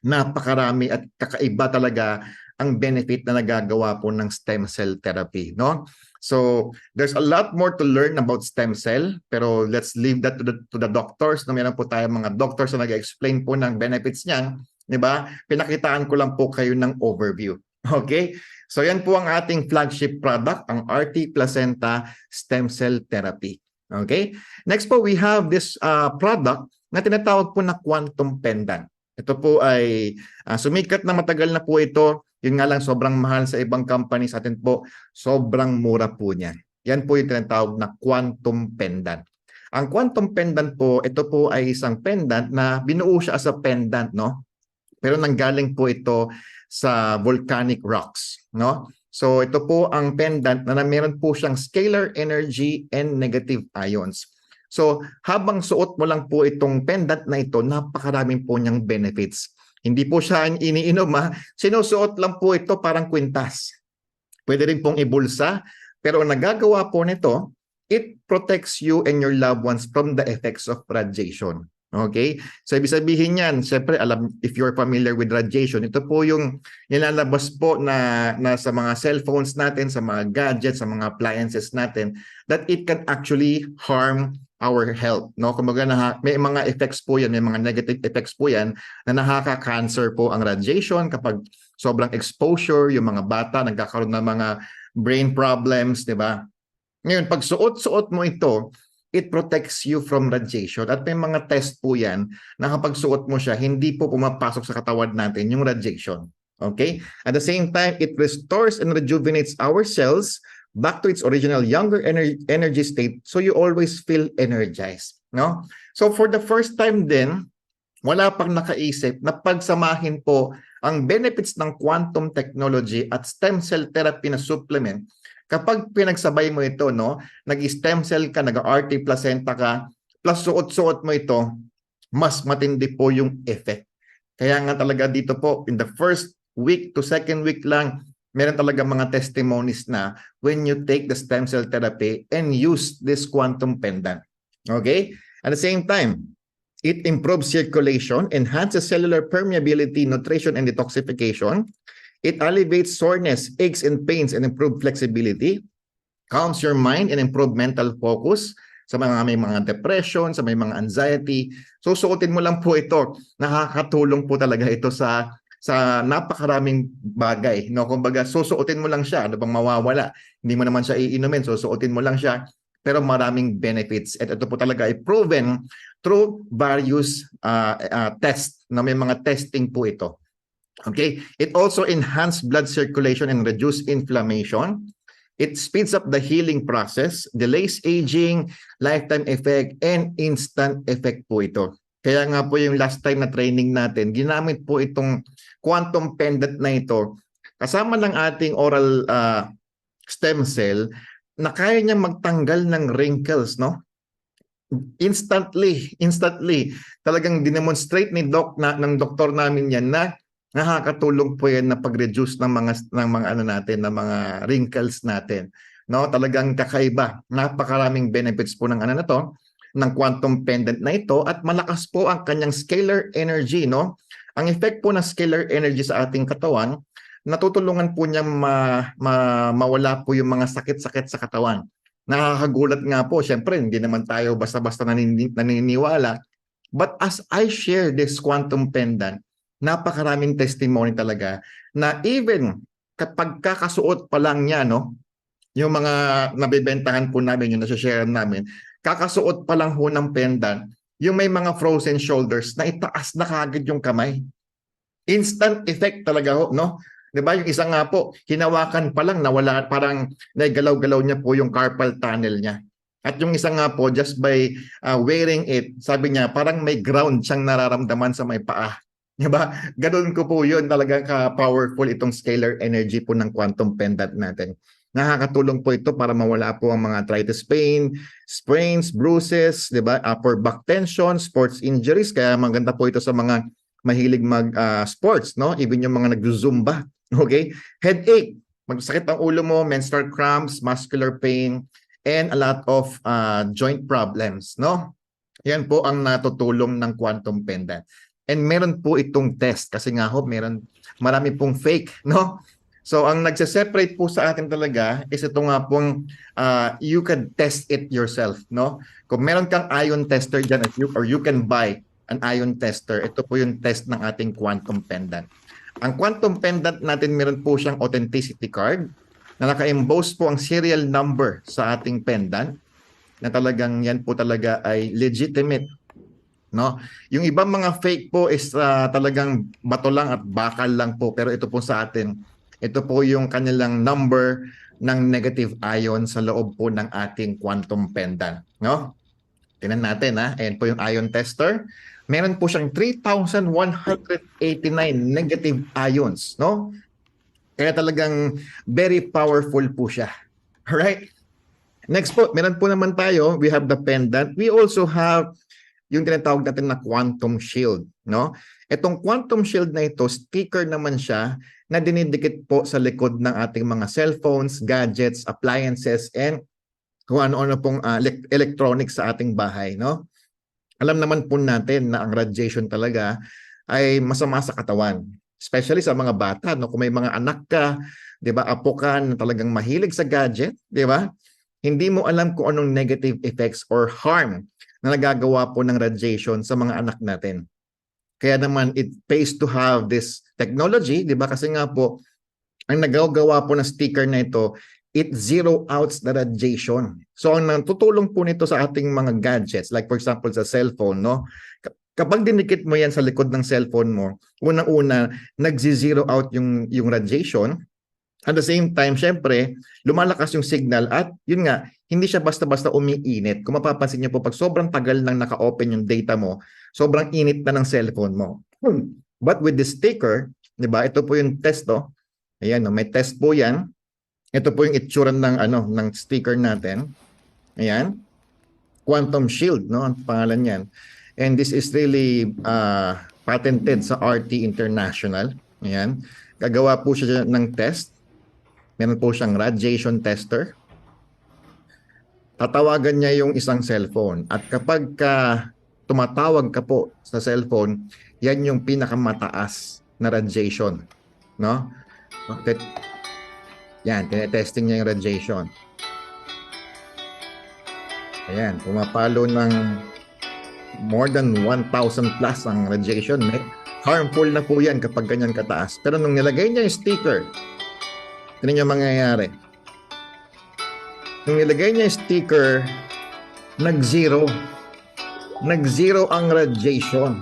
napakarami at kakaiba talaga ang benefit na nagagawa po ng stem cell therapy, no? So, there's a lot more to learn about stem cell, pero let's leave that to the doctors. No, meron po tayong mga doctors na nag-explain po ng benefits niyan, di ba? Pinakitaan ko lang po kayo ng overview. Okay? So, yan po ang ating flagship product, ang RT Placenta Stem Cell Therapy. Okay? Next po, we have this product na tinatawag po na quantum pendant. Ito po ay sumikat na matagal na po ito. Yun nga lang, sobrang mahal sa ibang company. Sa atin po, sobrang mura po niyan. Yan po yung tinatawag na quantum pendant. Ang quantum pendant po, ito po ay isang pendant na binuo siya as a pendant, no? Pero nanggaling po ito sa volcanic rocks, no? So ito po ang pendant na meron po siyang scalar energy and negative ions. So, habang suot mo lang po itong pendant na ito, napakaraming po niyang benefits. Hindi po siya iniinom, ha? Sinusuot lang po ito parang kwintas. Pwede rin pong ibulsa, pero ang nagagawa po nito, it protects you and your loved ones from the effects of radiation. Okay? So, ibig sabihin yan, siyempre, if you're familiar with radiation, ito po yung nilalabas po na sa mga cellphones natin, sa mga gadgets, sa mga appliances natin, that it can actually harm our health, no? Kumbaga may mga effects po yan, may mga negative effects po yan na nakaka-cancer po ang radiation kapag sobrang exposure, yung mga bata nagkakaroon ng mga brain problems, di ba? Ngayon, pag suot-suot mo ito, it protects you from radiation. At may mga test po yan na kapag suot mo siya, hindi po pumapasok sa katawan natin yung radiation. Okay? At the same time, it restores and rejuvenates our cells back to its original younger energy state, so you always feel energized, no? So for the first time din, wala pang nakaisip na pagsamahin po ang benefits ng quantum technology at stem cell therapy na supplement. Kapag pinagsabay mo ito, no, nag-stem cell ka, nag-RT placenta ka, plus suot-suot mo ito, mas matindi po yung effect. Kaya nga talaga dito po, in the first week to second week lang, meron talaga mga testimonies na when you take the stem cell therapy and use this quantum pendant. Okay? At the same time, it improves circulation, enhances cellular permeability, nutrition, and detoxification. It alleviates soreness, aches, and pains, and improves flexibility, calms your mind, and improves mental focus sa mga may mga depression, sa may mga anxiety. So, suotin mo lang po ito. Nakakatulong po talaga ito sa napakaraming bagay, no? Kumbaga, susuotin mo lang siya, ano bang mawawala? Hindi mo naman siya iinumin, susuotin mo lang siya, pero maraming benefits. At ito po talaga ay proven through various tests, na may mga testing po ito. Okay? It also enhances blood circulation and reduce inflammation. It speeds up the healing process, delays aging, lifetime effect, and instant effect po ito. Kaya nga po yung last time na training natin, ginamit po itong quantum pendant na ito kasama ng ating oral stem cell na kaya niya magtanggal ng wrinkles, no? Instantly. Talagang dinemonstrate ni doc ng doktor namin yan na nakakatulong po yan na pag-reduce ng mga ano natin, ng mga wrinkles natin. No, talagang kakaiba. Napakaraming benefits po ng ano na to, ng quantum pendant na ito, at malakas po ang kanyang scalar energy, no? Ang effect po ng scalar energy sa ating katawan, natutulungan po niyang mawala po yung mga sakit-sakit sa katawan. Nakakagulat nga po, syempre hindi naman tayo basta-basta naniniwala. But as I share this quantum pendant, napakaraming testimony talaga na even kapag kakasuot pa lang niya, no, yung mga nabibentahan po namin, yung nasa-share namin, kakasuot pa lang ho ng pendant, yung may mga frozen shoulders na itaas na kagad yung kamay. Instant effect talaga ho, no? 'Di ba? Yung isa nga po, hinawakan pa lang nawala, parang nagalaw-galaw niya po yung carpal tunnel niya. At yung isa nga po, just by wearing it, sabi niya, parang may ground siyang nararamdaman sa may paa. 'Di ba? Ganun ko po yun, talaga ka-powerful itong scalar energy po ng quantum pendant natin. Nakakatulong po ito para mawala po ang mga arthritis pain, sprains, bruises, 'di ba? Upper back tension, sports injuries, kaya maganda po ito sa mga mahilig mag-sports, no? Even yung mga nagzo-zumba, okay? Headache, magsakit ang ulo mo, menstrual cramps, muscular pain, and a lot of joint problems, no? Yan po ang natutulong ng quantum pendant. And meron po itong test kasi nga ho, marami pong fake, no? So ang nagse-separate po sa atin talaga is ito nga pong you can test it yourself, no? Kung meron kang ion tester dyan or you can buy an ion tester, ito po yung test ng ating quantum pendant. Ang quantum pendant natin, meron po siyang authenticity card na naka-emboss po ang serial number sa ating pendant na talagang yan po talaga ay legitimate, no? Yung ibang mga fake po is talagang bato lang at bakal lang po, pero ito po sa atin, ito po yung kanilang number ng negative ion sa loob po ng ating quantum pendant, no? Tingnan natin, ha. Ayan po yung ion tester. Meron po siyang 3,189 negative ions, no? Kaya talagang very powerful po siya. Alright? Next po, meron po naman tayo, we have the pendant. We also have yung tinatawag natin na quantum shield, no? Itong quantum shield na ito, sticker naman siya na dinidikit po sa likod ng ating mga cellphones, gadgets, appliances, and kung ano-ano pong electronics sa ating bahay, no? Alam naman po natin na ang radiation talaga ay masama sa katawan, especially sa mga bata, no? Kung may mga anak ka, 'di ba, apo ka na talagang mahilig sa gadget, 'di ba? Hindi mo alam kung anong negative effects or harm na nagagawa po ng radiation sa mga anak natin. Kaya naman it pays to have this technology, 'di ba? Kasi nga po ang nagagawa po ng sticker na ito, it zero outs the radiation. So ang tutulong po nito sa ating mga gadgets, like for example sa cellphone, no? Kapag dinikit mo yan sa likod ng cellphone mo, unang-una nagzi-zero out yung radiation. At the same time, syempre, lumalakas yung signal at yun nga, hindi siya basta-basta umiinit. Kung mapapansin niyo po, pag sobrang tagal nang naka-open yung data mo, sobrang init na ng cellphone mo. But with the sticker, 'di ba? Ito po yung test, no? Ayan, no? May test po yan. Ito po yung itsura ng sticker natin. Ayan. Quantum Shield, no? Ang pangalan niyan. And this is really patented sa RT International. Ayan. Gagawa po siya ng test. Meron po siyang radiation tester. Tatawagan niya yung isang cellphone. At kapag tumatawag ka po sa cellphone, yan yung pinakamataas na radiation, no? Okay. Yan, tinetesting niya yung radiation. Ayan, pumapalo ng more than 1,000 plus ang radiation. Harmful na po yan kapag ganyan kataas. Pero nung nilagay niya yung sticker, tignan niyo mangyayari. Nung nilagay niya yung sticker, nag-zero. Nag-zero ang radiation.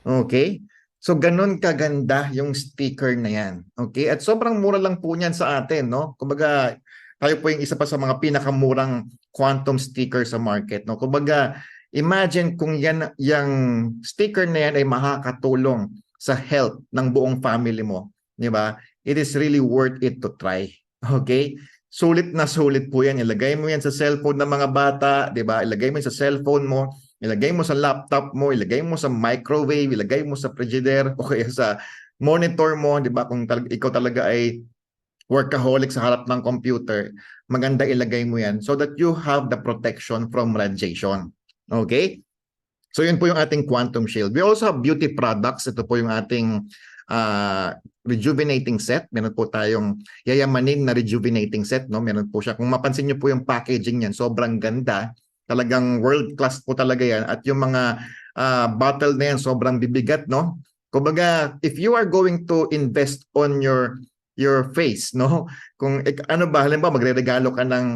Okay? So, ganun kaganda yung sticker na yan. Okay? At sobrang mura lang po niyan sa atin, no? Kumbaga, tayo po yung isa pa sa mga pinakamurang quantum sticker sa market, no? Kumbaga, imagine kung yung sticker na yan ay makakatulong sa health ng buong family mo, di ba? It is really worth it to try. Okay? sulit na sulit po yan. Ilagay mo yan sa cellphone ng mga bata, di ba? Ilagay mo yan sa cellphone mo, ilagay mo sa laptop mo, ilagay mo sa microwave, ilagay mo sa frigidaire o kaya sa monitor mo, di ba? Kung ikaw talaga ay workaholic sa harap ng computer, maganda ilagay mo yan so that you have the protection from radiation. Okay? So yun po yung ating quantum shield. We also have beauty products. Ito po yung ating rejuvenating set. Meron po tayong yayamanin na rejuvenating set. No? Meron po siya. Kung mapansin nyo po yung packaging niyan, sobrang ganda. Talagang world class po talaga yan. At yung mga bottle na yan, sobrang bibigat. No? Kumbaga, if you are going to invest on your face, no? Kung ano ba, halimbawa magreregalo ka ng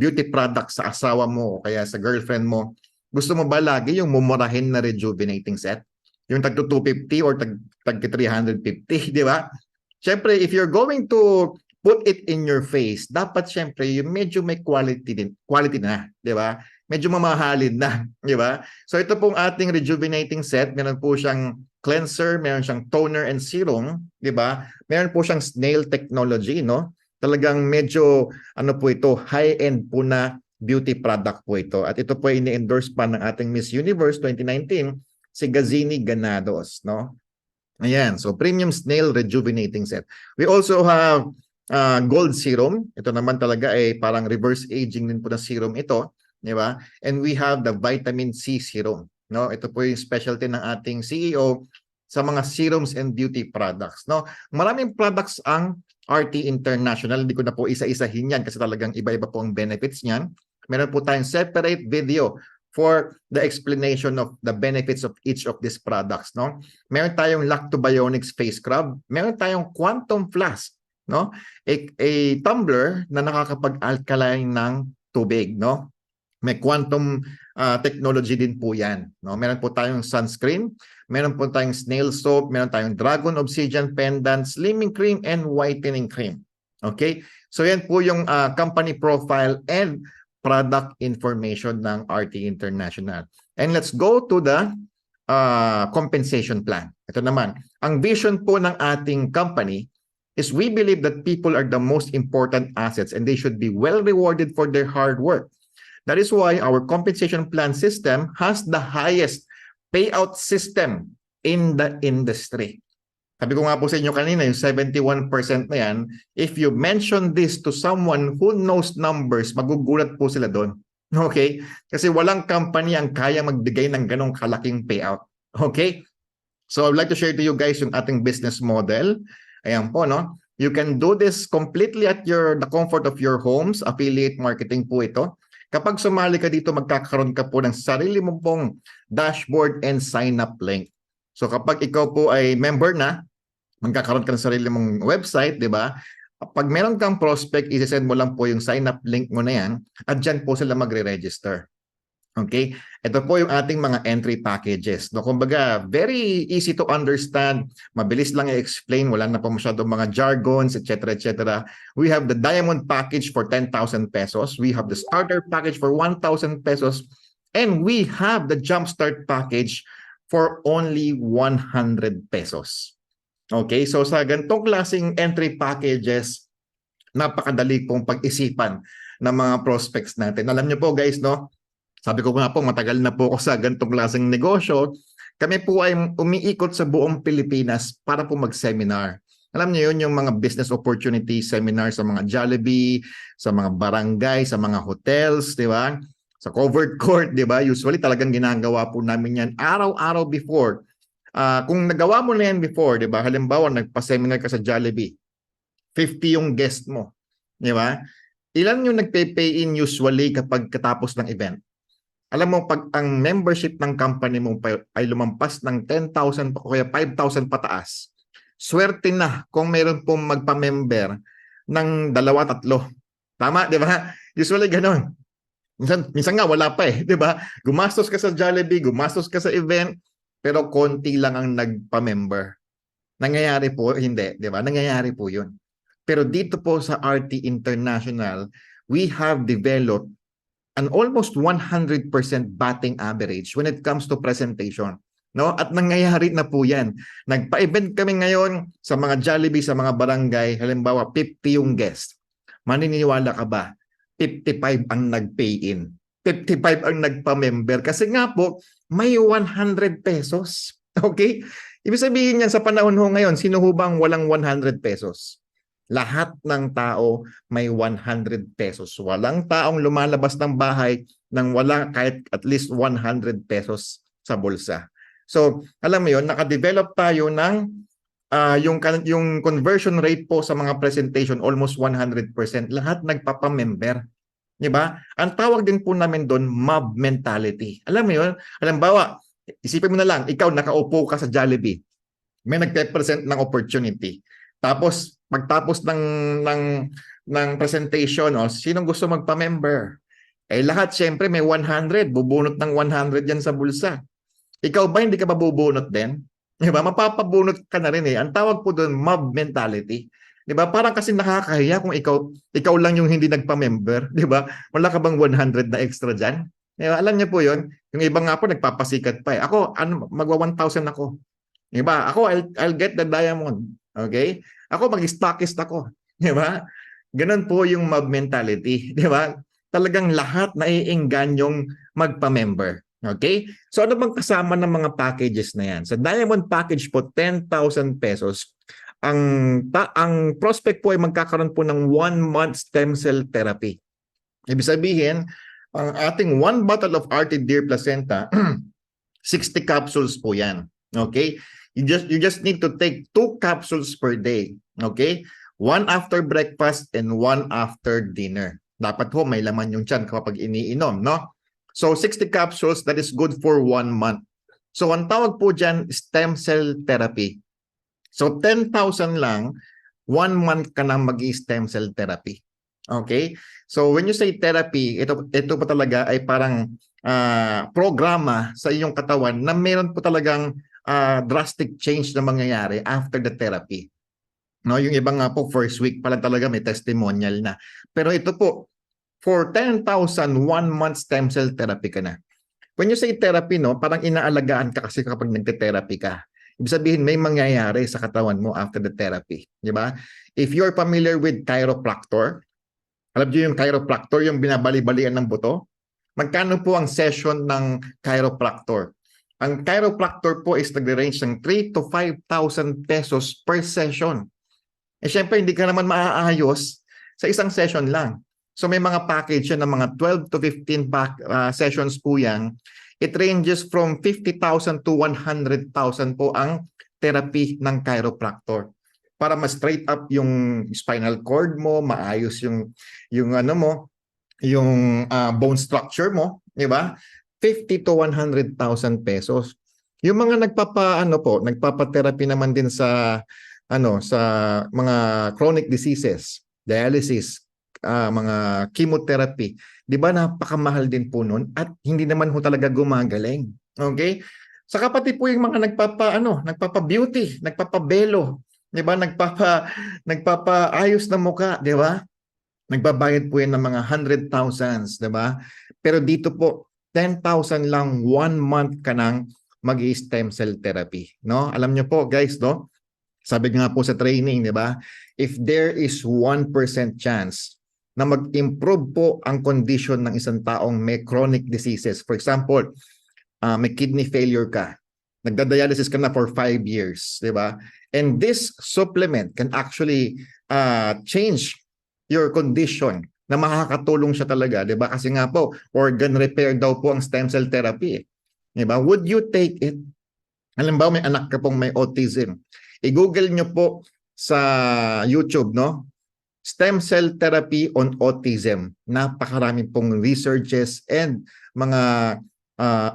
beauty product sa asawa mo o kaya sa girlfriend mo, gusto mo ba lagi yung mumurahin na rejuvenating set? Yung tag 250 or tag 350, di ba? Siyempre, if you're going to put it in your face, dapat siyempre yung medyo may quality na, di ba? Medyo mamahalin na, di ba? So ito pong ating rejuvenating set, meron po siyang cleanser, meron siyang toner and serum, di ba? Meron po siyang snail technology, no? Talagang medyo ano po ito, high-end po na beauty product po ito. At ito po ay ini-endorse pa ng ating Miss Universe 2019, si Gazini Ganados, no? Ayan, so premium snail rejuvenating set. We also have gold serum. Ito naman talaga ay parang reverse aging din po na serum ito, di ba? And we have the vitamin C serum, no? Ito po yung specialty ng ating CEO sa mga serums and beauty products, no? Maraming products ang RT International. Hindi ko na po isa-isahin yan kasi talagang iba-iba po ang benefits niyan. Meron po tayong separate video for the explanation of the benefits of each of these products, no? Meron tayong Lactobionics face scrub, meron tayong Quantum Flask, no? A tumbler na nakakapag-alkaline ng tubig, no? May quantum technology din po 'yan, no? Meron po tayong sunscreen, meron po tayong snail soap, meron tayong dragon obsidian pendant, slimming cream and whitening cream. Okay? So yan po yung company profile and product information ng RT International. And let's go to the compensation plan. Ito naman, ang vision po ng ating company is we believe that people are the most important assets and they should be well rewarded for their hard work. That is why our compensation plan system has the highest payout system in the industry. Sabi ko nga po sa inyo kanina, yung 71% na yan, if you mention this to someone who knows numbers, magugulat po sila doon. Okay? Kasi walang company ang kaya magbigay ng ganong kalaking payout. Okay? So I'd like to share to you guys yung ating business model. Ayan po, no? You can do this completely at the comfort of your homes. Affiliate marketing po ito. Kapag sumali ka dito, magkakaroon ka po ng sarili mo pong dashboard and sign-up link. So kapag ikaw po ay member na, magkakaroon ka ng sarili mong website, di ba? Pag meron kang prospect, isi-send mo lang po yung sign-up link mo na yan at dyan po sila magre-register. Okay? Ito po yung ating mga entry packages. No, kumbaga, very easy to understand. Mabilis lang i-explain. Wala na po masyadong mga jargons, etc. etc. We have the diamond package for 10,000 pesos. We have the starter package for 1,000 pesos. And we have the jumpstart package for only 100 pesos. Okay? So sa ganitong klaseng entry packages, napakadali pong pag-isipan ng mga prospects natin. Alam niyo po guys, no? Sabi ko nga po, matagal na po ako sa ganitong klaseng negosyo. Kami po ay umiikot sa buong Pilipinas para po mag-seminar. Alam niyo yun, yung mga business opportunity seminar sa mga Jollibee, sa mga barangay, sa mga hotels, di ba? Sa covered court, di ba? Usually talagang ginagawa po namin yan araw-araw before. Kung nagawa mo na yan before, di ba? Halimbawa, nagpa-seminar ka sa Jollibee, 50 yung guest mo, di ba? Ilan yung nagpe-pay in usually kapag katapos ng event? Alam mo, pag ang membership ng company mo ay lumampas ng 10,000 o kaya 5,000 pataas, swerte na kung mayroon pong magpa-member ng 2-3. Tama, di ba? Usually ganun. Minsan nga wala pa di ba? Gumastos ka sa Jollibee, gumastos ka sa event, pero konti lang ang nagpa-member. Nangyayari po, hindi, di ba? Nangyayari po yun. Pero dito po sa RT International, we have developed an almost 100% batting average when it comes to presentation. No? At nangyayari na po yan. Nagpa-event kami ngayon sa mga Jollibee, sa mga barangay, halimbawa 50 yung guest. maniniwala ka ba? 55 ang nag-pay in. 55 ang nagpa-member. Kasi nga po, may 100 pesos. Okay? Ibig sabihin niyan sa panahon ho ngayon, sino ho bang walang 100 pesos? Lahat ng tao may 100 pesos. Walang taong lumalabas ng bahay nang wala kahit at least 100 pesos sa bulsa. So, alam mo yun, nakadevelop tayo ng yung conversion rate po sa mga presentation almost 100%. Lahat nagpapa-member. Di ba? Ang tawag din po namin doon, mob mentality. Alam mo yun? Halimbawa, isipin mo na lang, ikaw nakaupo ka sa Jollibee. May nagpe-present ng opportunity. Tapos, pagtapos ng presentation, sinong gusto magpa-member? Lahat, syempre, may 100. Bubunot ng 100 yan sa bulsa. Ikaw ba, hindi ka ba bubunot din? Diba? Mapapabunot ka na rin eh. Ang tawag po doon, mob mentality. Diba? Parang kasi nakakahiya kung ikaw lang yung hindi nagpa-member. Diba? Wala ka bang 100 na extra dyan? Diba? Alam niyo po yun? Yung iba nga po, nagpapasikat pa eh. Ako, magwa 1,000 ako. Diba? Ako, I'll get the diamond. Okay? Ako, mag-stockist ako. Diba? Ganun po yung mob mentality. Diba? Talagang lahat naiingganyong magpa-member. Okay? So ano bang kasama ng mga packages na yan? Sa Diamond Package po, 10,000 pesos. Ang prospect po ay magkakaroon po ng 1-month stem cell therapy. Ibig sabihin, ang ating 1 bottle of RT Deer Placenta, 60 capsules po yan. Okay? You just need to take 2 capsules per day. Okay? 1 after breakfast and 1 after dinner. Dapat po may laman yung tiyan kapag iniinom, no? So 60 capsules, that is good for 1 month. So ang tawag po dyan, stem cell therapy. So 10,000 lang, 1 month ka nang mag-stem cell therapy. Okay? So when you say therapy, ito po talaga ay parang programa sa iyong katawan na meron po talagang drastic change na mangyayari after the therapy. No, yung iba nga po first week pa lang talaga may testimonial na. Pero ito po, for 10,000, 1 month stem cell therapy ka na. When you say therapy, no, parang inaalagaan ka kasi kapag nagte-therapy ka. Ibig sabihin, may mangyayari sa katawan mo after the therapy. Di ba? If you're familiar with chiropractor, alam niyo yung chiropractor, yung binabali-balian ng buto? Magkano po ang session ng chiropractor? Ang chiropractor po is nagre-range ng 3,000 to 5,000 pesos per session. Syempre, hindi ka naman maaayos sa isang session lang. So may mga package yan ng mga 12 to 15 sessions po yan. It ranges from 50,000 to 100,000 po ang therapy ng chiropractor. Para ma-straight up yung spinal cord mo, maayos yung bone structure mo, di ba? 50 to 100,000 pesos. Yung mga nagpapa-therapy naman din sa mga chronic diseases, dialysis, mga chemotherapy, 'di ba napakamahal din po noon at hindi naman ho talaga gumagaling. Okay? Saka pati po yung mga nagpapa-beauty, nagpapa-belo, 'di ba? Nagpapa-ayos ng mukha, 'di ba? Nagbabayad po yan ng mga 100,000s, 'di ba? Pero dito po 10,000 lang 1 month ka nang mag-stem cell therapy, no? Alam niyo po, guys, no? Sabi nga po sa training, 'di ba? If there is 1% chance na mag-improve po ang condition ng isang taong may chronic diseases. For example, may kidney failure ka. Nagda-dialysis ka na for 5 years, di ba? And this supplement can actually change your condition na makakatulong siya talaga, di ba? Kasi nga po, organ repair daw po ang stem cell therapy. Di ba? Would you take it? Halimbawa, may anak ka pong may autism. I-google nyo po sa YouTube, no? Stem cell therapy on autism. Napakarami pong researches and mga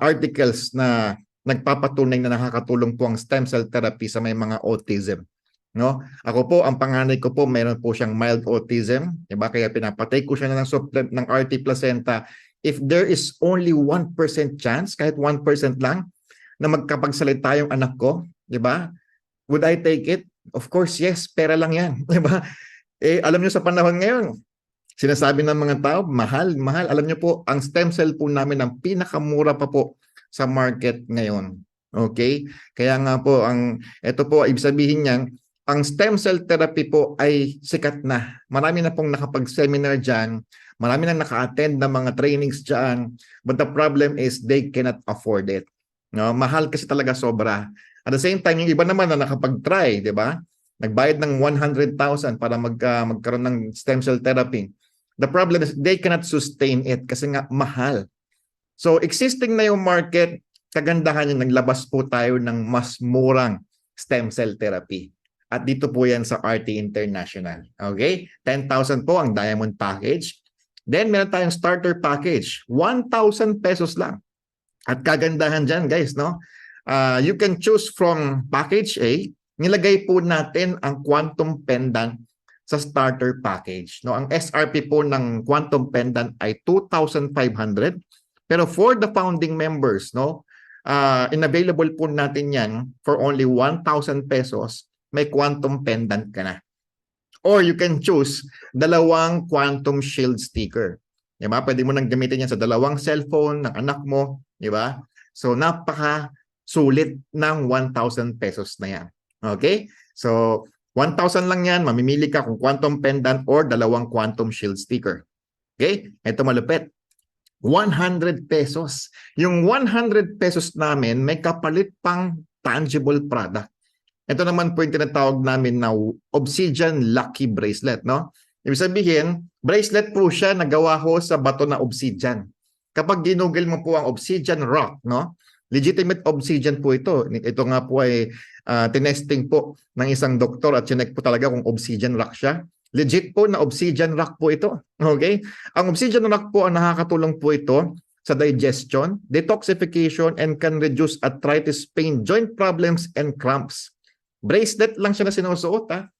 articles na nagpapatunay na nakakatulong po ang stem cell therapy sa may mga autism. No? Ako po, ang panganay ko po, meron po siyang mild autism. Diba? Kaya pinapatay ko siya ng supplement ng RT Placenta. If there is only 1% chance, kahit 1% lang, na magkapagsalita yung anak ko, diba? Would I take it? Of course, yes. Pera lang yan. Diba? Alam nyo sa panahon ngayon, sinasabi ng mga tao, mahal, mahal. Alam nyo po, ang stem cell po namin ang pinakamura pa po sa market ngayon. Okay? Kaya nga po, ito po, ibig sabihin niyan, ang stem cell therapy po ay sikat na. Marami na pong nakapag-seminar dyan. Marami na naka-attend ng mga trainings dyan. But the problem is they cannot afford it. No? Mahal kasi talaga sobra. At the same time, yung iba naman na nakapag-try, di ba? Nagbayad ng 100,000 para magkaroon ng stem cell therapy. The problem is they cannot sustain it kasi nga mahal. So existing na yung market, kagandahan yung naglabas po tayo ng mas murang stem cell therapy. At dito po yan sa RT International. Okay? 10,000 po ang diamond package. Then meron tayong starter package. 1,000 pesos lang. At kagandahan dyan guys, no? You can choose from package A. Nilagay po natin ang quantum pendant sa starter package. No? Ang SRP po ng quantum pendant ay 2,500. Pero for the founding members, no, inavailable po natin yan for only 1,000 pesos. May quantum pendant ka na. Or you can choose dalawang quantum shield sticker. Diba? Pwede mo nang gamitin yan sa dalawang cellphone ng anak mo. Diba? So napaka sulit ng 1,000 pesos na yan. Okay? So 1,000 lang yan. Mamimili ka kung quantum pendant or dalawang quantum shield sticker. Okay? Ito malupit. 100 pesos. Yung 100 pesos namin may kapalit pang tangible product. Ito naman po yung tinatawag namin na Obsidian Lucky Bracelet, no? Ibig sabihin, bracelet po siya na gawa ho sa bato na obsidian. Kapag ginugol mo po ang obsidian rock, no? Legitimate obsidian po ito. Ito nga po ay tinesting po ng isang doktor at chinek po talaga kung obsidian rock siya. Legit po na obsidian rock po ito. Okay? Ang obsidian rock po ang nakakatulong po ito sa digestion, detoxification, and can reduce arthritis, pain, joint problems, and cramps. Bracelet lang siya na sinusuot, ha?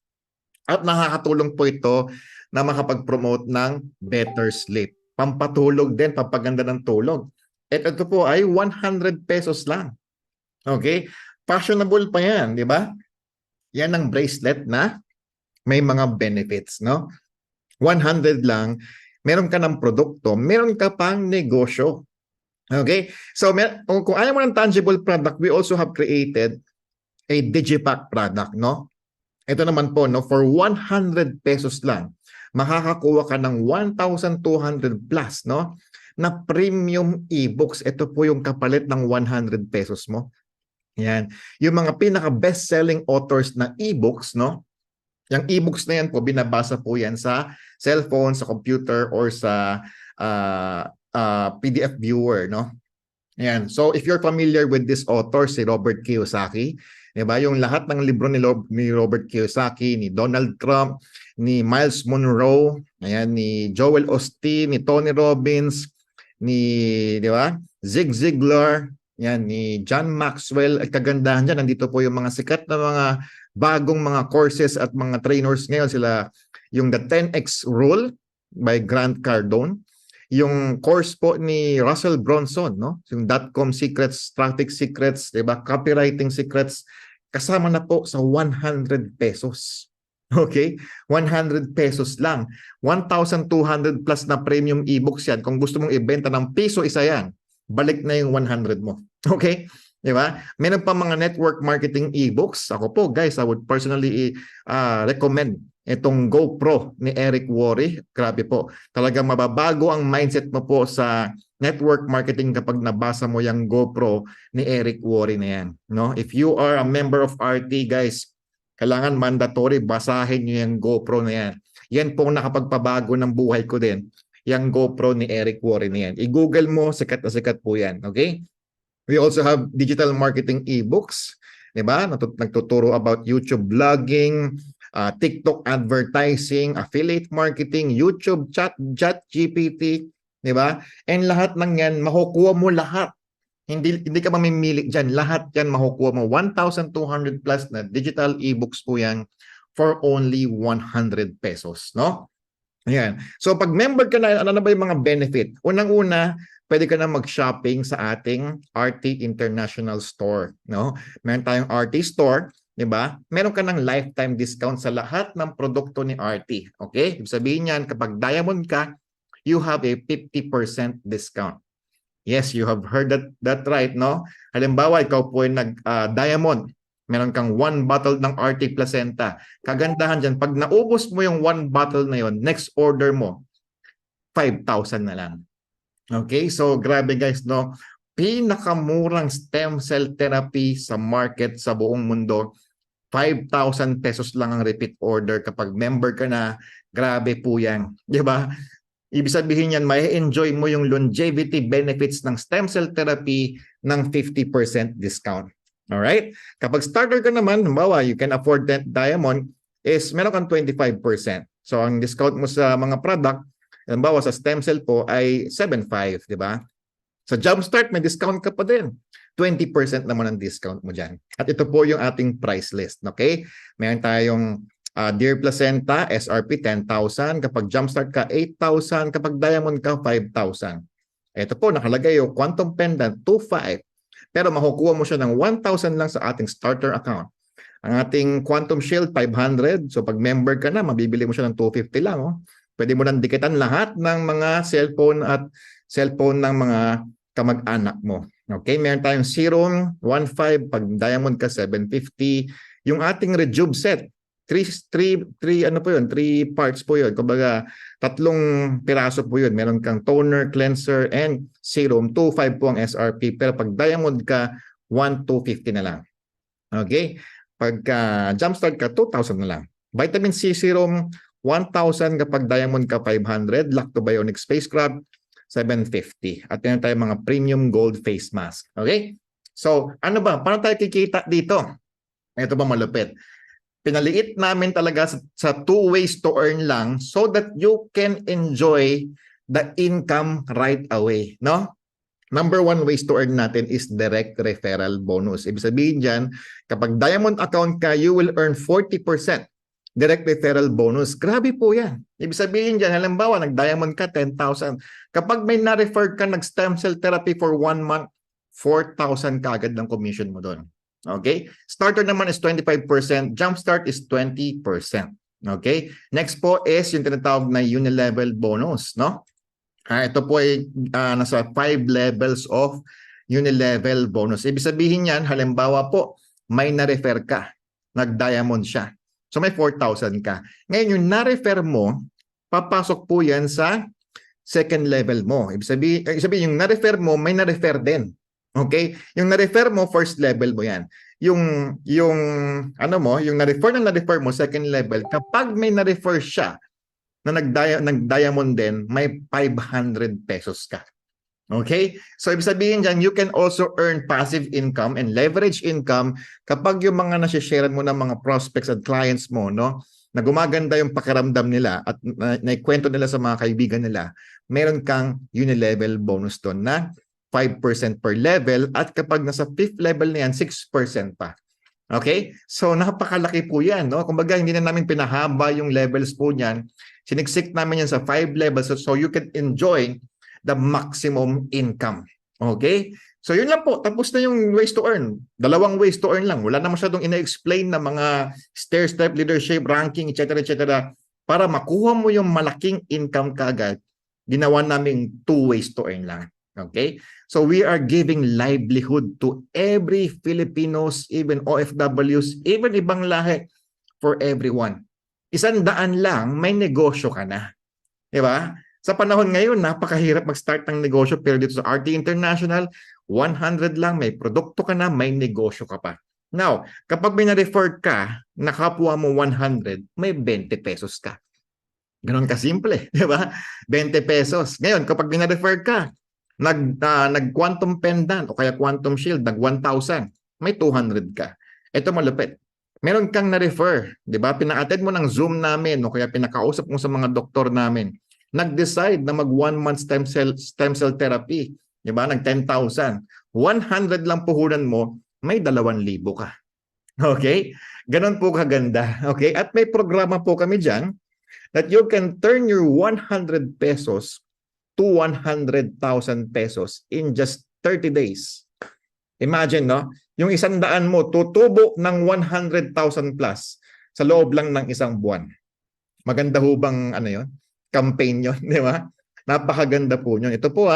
At nakakatulong po ito na makapag-promote ng better sleep. Pampatulog din, pampaganda ng tulog. At ito po ay 100 pesos lang. Okay? Fashionable pa yan, di ba? Yan ang bracelet na may mga benefits, no? 100 lang, meron ka ng produkto, meron ka pang negosyo. Okay? So, kung ayaw mo ng tangible product, we also have created a Digipack product, no? Ito naman po, no, for 100 pesos lang, makakakuha ka ng 1,200 plus, no, na premium e-books. Ito po yung kapalit ng 100 pesos mo. Yan. Yung mga pinaka best-selling authors na e-books, no? Yung e-books na yan po, binabasa po yan sa cellphone, sa computer, or sa PDF viewer, no? Yan. So, if you're familiar with this author, si Robert Kiyosaki, diba? Yung lahat ng libro ni Robert Kiyosaki, ni Donald Trump, ni Miles Monroe, ayan, ni Joel Osteen, ni Tony Robbins, ni, diba? Zig Ziglar, yan, ni John Maxwell. At kagandahan dyan, nandito po yung mga sikat na mga bagong mga courses at mga trainers ngayon. Sila, yung The 10X Rule by Grant Cardone, yung course po ni Russell Brunson, no? Yung .com secrets, traffic secrets, diba? Copywriting secrets, kasama na po sa 100 pesos. Okay? 100 pesos lang. 1,200 plus na premium e-books yan. Kung gusto mong ibenta ng piso isa yan, balik na yung 100 mo. Okay? Diba? Meron pa mga network marketing e-books. Ako po, guys, I would personally recommend itong GoPro ni Eric Worre. Grabe po. Talagang mababago ang mindset mo po sa network marketing kapag nabasa mo yung GoPro ni Eric Worre na yan. No? If you are a member of RT, guys, kailangan mandatory, basahin nyo yung GoPro na yan. Yan po nakapagpabago ng buhay ko din. Yung GoPro ni Eric Worre na yan. I-google mo, sikat na sikat po yan. Okay? We also have digital marketing e-books. Diba? Nagtuturo about YouTube blogging, TikTok advertising, affiliate marketing, YouTube chat GPT, di ba? And lahat ng yan, makukuha mo lahat. Hindi ka mamimili dyan. Lahat yan makukuha mo. 1,200 plus na digital e-books po yan for only 100 pesos, no? Ayan. So pag member ka na, ano na ba yung mga benefit? Unang-una, pwede ka na mag-shopping sa ating RT International Store, no? Meron tayong RT Store, 'di ba? Meron ka ng lifetime discount sa lahat ng produkto ni RT. Okay? Ibig sabihin niyan, kapag diamond ka, you have a 50% discount. Yes, you have heard that right, no? Halimbawa, ikaw po ay nag-diamond. Meron kang 1 bottle ng RT Placenta. Kagandahan dyan, pag naubos mo yung 1 bottle na yon, next order mo, 5,000 na lang. Okay, so grabe guys, no? Pinakamurang stem cell therapy sa market sa buong mundo. 5,000 pesos lang ang repeat order kapag member ka na. Grabe po yan. Di ba? Ibig sabihin yan, may enjoy mo yung longevity benefits ng stem cell therapy ng 50% discount. Alright? Kapag starter ka naman, halimbawa, you can afford that diamond, is meron kang 25%. So, ang discount mo sa mga product, halimbawa sa stem cell po ay 7.5, di ba? Sa Jumpstart, may discount ka pa din. 20% naman ang discount mo dyan. At ito po yung ating price list. Okay? Mayroon tayong Dear Placenta, SRP 10,000. Kapag Jumpstart ka, 8,000. Kapag Diamond ka, 5,000. Ito po, nakalagay yung Quantum Pendant, 2,500. Pero makukuha mo siya ng 1,000 lang sa ating starter account. Ang ating Quantum Shield, 500. So pag member ka na, mabibili mo siya ng 250 lang. Oh. Pwede mo nang dikitan lahat ng mga cellphone at cellphone ng mga kamag-anak mo. Okay, meron tayong serum, 1.5. Pag Diamond ka, 750. Yung ating Rejuve set, 3 parts po yun. Kumbaga, 3 piraso po yun. Meron kang toner, cleanser, and serum. 2.5 po ang SRP. Pero pag Diamond ka, 1,250 na lang. Okay? Pagka Jumpstart ka, 2,000 na lang. Vitamin C serum, 1,000. Kapag Diamond ka, 500. Lactobionic Space Scrub, 750. At yan tayo mga premium gold face mask. Okay? So, ano ba? Paano tayo kikita dito? Ito ba malupit? Pinaliit namin talaga sa 2 ways to earn lang so that you can enjoy the income right away. No? Number 1 ways to earn natin is direct referral bonus. Ibig sabihin dyan, kapag Diamond account ka, you will earn 40% direct referral bonus. Grabe po yan. Ibig sabihin dyan, halimbawa, nag-Diamond ka, 10,000. Kapag may na-refer ka, nag-stem cell therapy for 1 month, 4,000 kagad ng commission mo doon. Okay? Starter naman is 25%. Jumpstart is 20%. Okay? Next po is yung tinatawag na unilevel bonus. No? Ito po ay nasa 5 levels of unilevel bonus. Ibig sabihin yan, halimbawa po, may na-refer ka. Nag-diamond siya. So may 4,000 ka. Ngayon yung na-refer mo, papasok po yan sa second level mo. Ibig sabihin yung na-refer mo, may na-refer din. Okay? Yung na-refer mo, first level mo yan. Yung na-refer mo, second level. Kapag may na-refer siya na nag-diamond din, may 500 pesos ka. Okay? So, ibig sabihin dyan, you can also earn passive income and leverage income kapag yung mga nasishare mo ng mga prospects at clients mo, no? Na gumaganda yung pakiramdam nila at naikwento nila sa mga kaibigan nila, meron kang unilevel bonus doon na 5% per level at kapag nasa 5th level na yan, 6% pa. Okay? So, napakalaki po yan. No? Kumbaga, hindi na namin pinahaba yung levels po niyan. Siniksik namin yan sa 5 levels so you can enjoy the maximum income. Okay? So, yun lang po. Tapos na yung ways to earn. 2 ways to earn lang. Wala na masyadong ina-explain na mga stair-step, leadership, ranking, etc. Para makuha mo yung malaking income kagad, ginawa namin 2 ways to earn lang. Okay? So we are giving livelihood to every Filipinos, even OFWs, even ibang lahi, for everyone. 100 lang, may negosyo ka na. Diba? Sa panahon ngayon, napakahirap mag-start ng negosyo, pero dito sa RT International, 100 lang, may produkto ka na, may negosyo ka pa. Now, kapag may na-refer ka, nakapwa mo 100, may 20 pesos ka. Ganon kasimple, di ba? 20 pesos. Ngayon, kapag may na-refer ka, nag-quantum pendant o kaya quantum shield, nag-1,000, may 200 ka. Ito malupit. Meron kang na-refer, di ba? Pina-attend mo ng Zoom namin o kaya pinakausap mo sa mga doktor namin. Nag-decide na mag 1 month stem cell therapy, di ba? Nag 10,000. 100 lang puhunan mo, may 2,000 ka. Okay? Ganon po kaganda. Okay? At may programa po kami dyan that you can turn your 100 pesos to 100,000 pesos in just 30 days. Imagine, no? Yung 100 mo, tutubo ng 100,000 plus sa loob lang ng 1 buwan. Maganda ho bang yun? Campaign yun, di ba? Napakaganda po yun. Ito po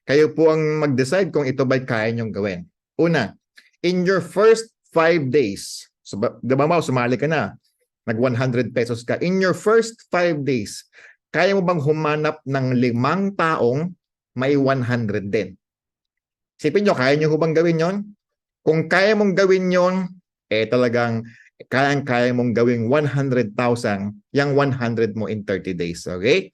kayo po ang mag-decide kung ito ba'y kaya nyong gawin. Una, in your first 5 days, so, di ba Mau, sumali ka na, nag 100 pesos ka. In your first 5 days, kaya mo bang humanap ng 5 taong may 100 din? Isipin nyo, kaya nyo bang gawin yon? Kung kaya mong gawin yon, talagang kaya mong gawing 100,000, yung 100 mo in 30 days. Okay?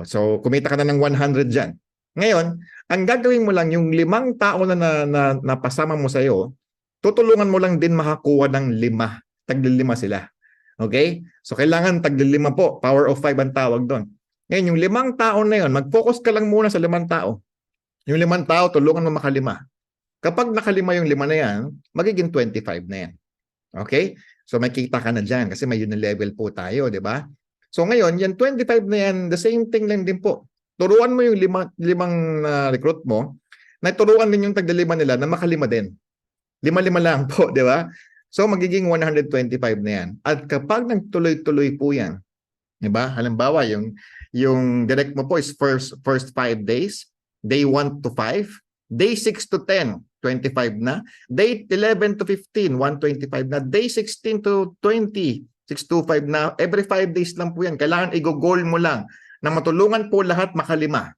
So, kumita ka na ng 100 dyan. Ngayon, ang gagawin mo lang, yung 5 tao na napasama mo sa'yo, tutulungan mo lang din makakuha ng 5. Tagli-5 sila. Okay? So, kailangan tagli-5 po. Power of 5 ang tawag doon. Ngayon, yung 5 tao na yun, mag-focus ka lang muna sa 5 tao. Yung 5 tao, tulungan mo makalima. Kapag nakalima yung 5 na yan, magiging 25 na yan. Okay? So, may kita ka na dyan kasi may level po tayo, di ba? So, ngayon, yan 25 na yan, the same thing lang din po. Turuan mo yung 5 recruit mo, na turuan din yung tagli-5 nila na makalima din. 5 lang po, di ba? So, magiging 125 na yan. At kapag nagtuloy-tuloy po yan, di ba? Halimbawa, yung direct mo po is first 5 days, day 1 to 5, day 6 to 10, 25 na, day 11 to 15, 125 na, day 16 to 20, 625 na, every 5 days lang po yan. Kailangan i-goal mo lang na matulungan po lahat makalima.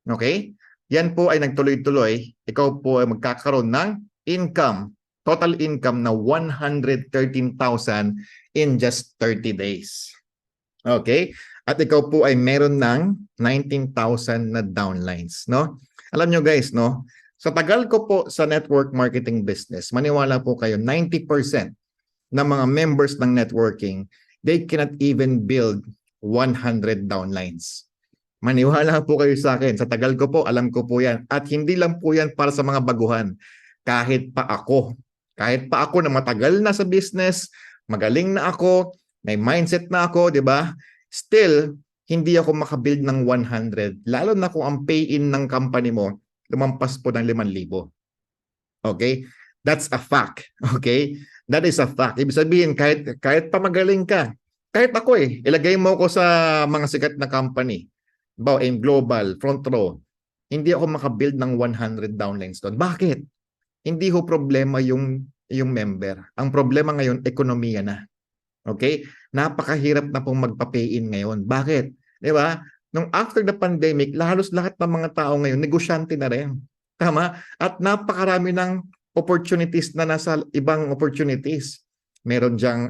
Okay? Yan po ay nagtuloy-tuloy. Ikaw po ay magkakaroon ng income, total income na 113,000 in just 30 days. Okay? At ikaw po ay meron ng 19,000 na downlines, no? Alam nyo guys, no? Sa tagal ko po sa network marketing business, maniwala po kayo, 90% ng mga members ng networking, they cannot even build 100 downlines. Maniwala po kayo sa akin. Sa tagal ko po, alam ko po yan. At hindi lang po yan para sa mga baguhan. Kahit pa ako na matagal na sa business, magaling na ako, may mindset na ako, di ba? Still, hindi ako makabuild ng 100. Lalo na kung ang pay-in ng company mo, lumampas po ng 5,000. Okay? That's a fact. Okay? That is a fact. Ibig sabihin, kahit pa magaling ka, kahit ako ilagay mo ko sa mga sikat na company, in global, front row, hindi ako makabuild ng 100 downlines doon. Bakit? Hindi ho problema yung member. Ang problema ngayon, ekonomiya na. Okay? Napakahirap na pong magpa-pay-in ngayon. Bakit? Di ba? Nung after the pandemic, halos lahat ng mga tao ngayon, negosyante na rin. Tama? At napakarami ng opportunities na nasa ibang opportunities. Meron diyang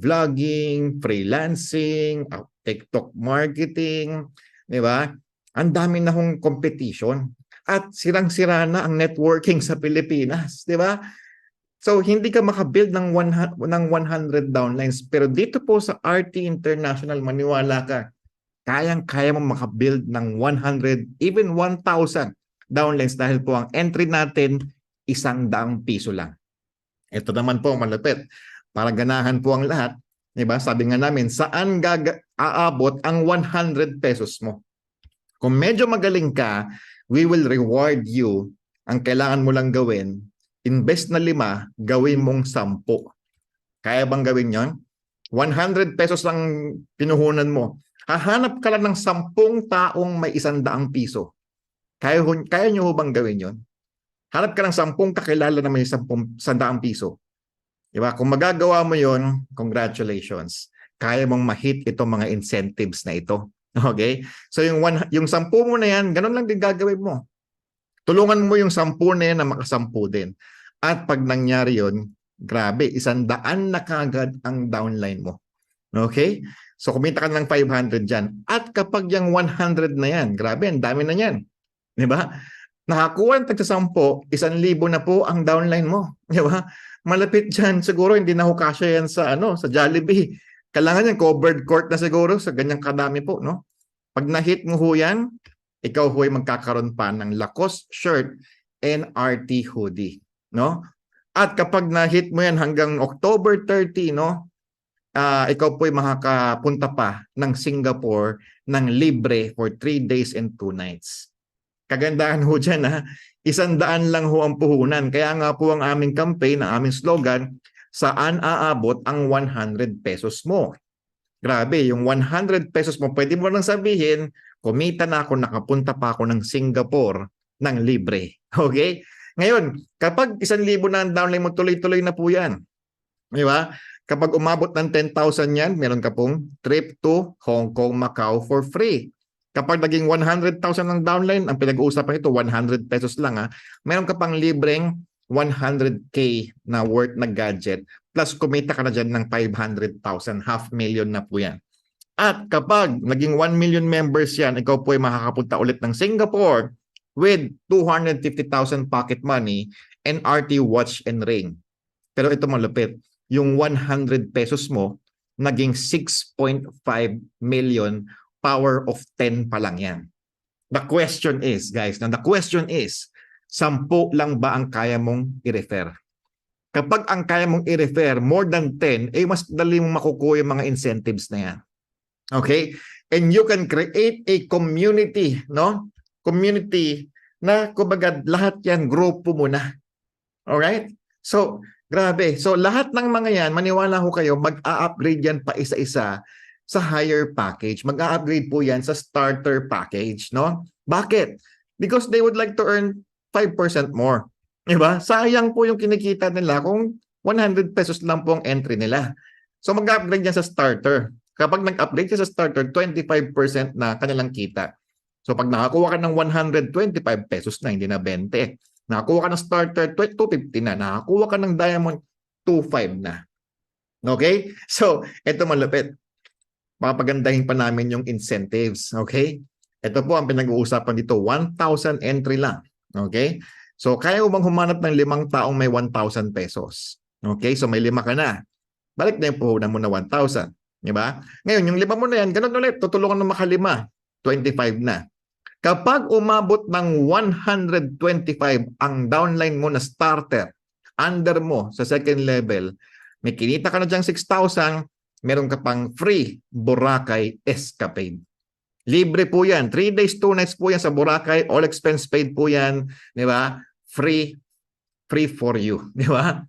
vlogging, freelancing, TikTok marketing, di ba? Ang dami na hong competition. At sirang-sira na ang networking sa Pilipinas, di ba? So, hindi ka makabuild ng 100 downlines. Pero dito po sa RT International, maniwala ka, kayang-kaya mo makabuild ng 100, even 1,000 downlines dahil po ang entry natin, 100 piso lang. Ito naman po, malapit. Para ganahan po ang lahat, diba? Sabi nga namin, saan aabot ang 100 pesos mo? Kung medyo magaling ka, we will reward you. Ang kailangan mo lang gawin, invest na 5, gawin mong 10. Kaya bang gawin yon? 100 pesos lang pinuhunan mo. Hahanap ka lang ng 10 taong may 100 piso. Kaya nyo bang gawin yon? Hanap ka ng 10 kakilala na may 100 piso. Diba? Kung magagawa mo yon, congratulations. Kaya mong ma-hit itong mga incentives na ito. Okay? So yung 10 mo na yan, ganun lang din gagawin mo. Tulungan mo yung 10 na yan na makasampu din. At pag nangyari yon, grabe, 100 na kagad ang downline mo. Okay? So kumita ka ng 500 dyan. At kapag yung 100 na yan, grabe, ang dami na yan. Diba? Nakakuha ng tagsa-10, 1,000 na po ang downline mo. Diba? Malapit dyan, siguro hindi na hukasya yan sa Jollibee. Kailangan yan, covered court na siguro sa ganyang kadami po, no? Pag na-hit mo ho yan, ikaw ho ay magkakaroon pa ng Lacoste shirt and RT hoodie, no? At kapag na-hit mo yan hanggang October 30, no? Ikaw po ay makakapunta pa ng Singapore ng libre for 3 days and 2 nights. Kagandahan ho dyan, ha? 100 lang ho ang puhunan. Kaya nga po ang aming campaign, ang aming slogan, saan aabot ang 100 pesos mo? Grabe, yung 100 pesos mo, pwede mo lang sabihin, kumita na ako, nakapunta pa ako ng Singapore ng libre. Okay? Ngayon, kapag 1,000 na ang downline mo, tuloy-tuloy na po yan. Di ba? Kapag umabot ng 10,000 yan, meron ka pong trip to Hong Kong, Macau for free. Kapag naging 100,000 ang downline, ang pinag-uusapan ito, 100 pesos lang ha, meron ka pang libreng 100K na worth na gadget plus kumita ka na dyan ng 500,000, 500,000 na po yan. At kapag naging 1 million members yan, ikaw po ay makakapunta ulit ng Singapore with 250,000 pocket money and RT watch and ring. Pero ito malupit, yung 100 pesos mo, naging 6.5 million, power of 10 pa lang yan. The question is, guys, the question is, 10 lang ba ang kaya mong i-refer? Kapag ang kaya mong i-refer more than 10, mas dali mong makukuha yung mga incentives na yan. Okay? And you can create a community, no? Community na kumbaga lahat yan grupo mo na. Alright? So, grabe. So, lahat ng mga yan, maniwala ko kayo, mag-a-upgrade yan pa isa-isa sa higher package. Mag-a-upgrade po yan sa starter package, no? Bakit? Because they would like to earn 5% more. Diba? Sayang po yung kinikita nila kung 100 pesos lang po ang entry nila. So, mag-upgrade yan sa starter. Kapag nag-upgrade siya sa starter, 25% na kanilang kita. So pag nakakuha ka ng 125 pesos na, hindi na 20. Nakakuha ka ng starter, 250 na. Nakakuha ka ng diamond, 25 na. Okay? So, ito malupit. Papagandahin pa namin yung incentives. Okay? Ito po ang pinag-uusapan dito, 1,000 entry lang. Okay? So, kaya mo bang humanap ng 5 taong may 1,000 pesos? Okay? So, may 5 ka na. Balik na yung puhunan mo na 1,000. Diba? Ngayon, yung 5 mo na yan, ganun ulit, tutulungan ng makalima, 25 na. Kapag umabot ng 125 ang downline mo na starter, under mo sa second level, may kinita ka na dyan 6,000, meron ka pang free Boracay Escapade. Libre po yan. 3 days, 2 nights po yan sa Boracay. All expense paid po yan. Diba? Free for you. Diba?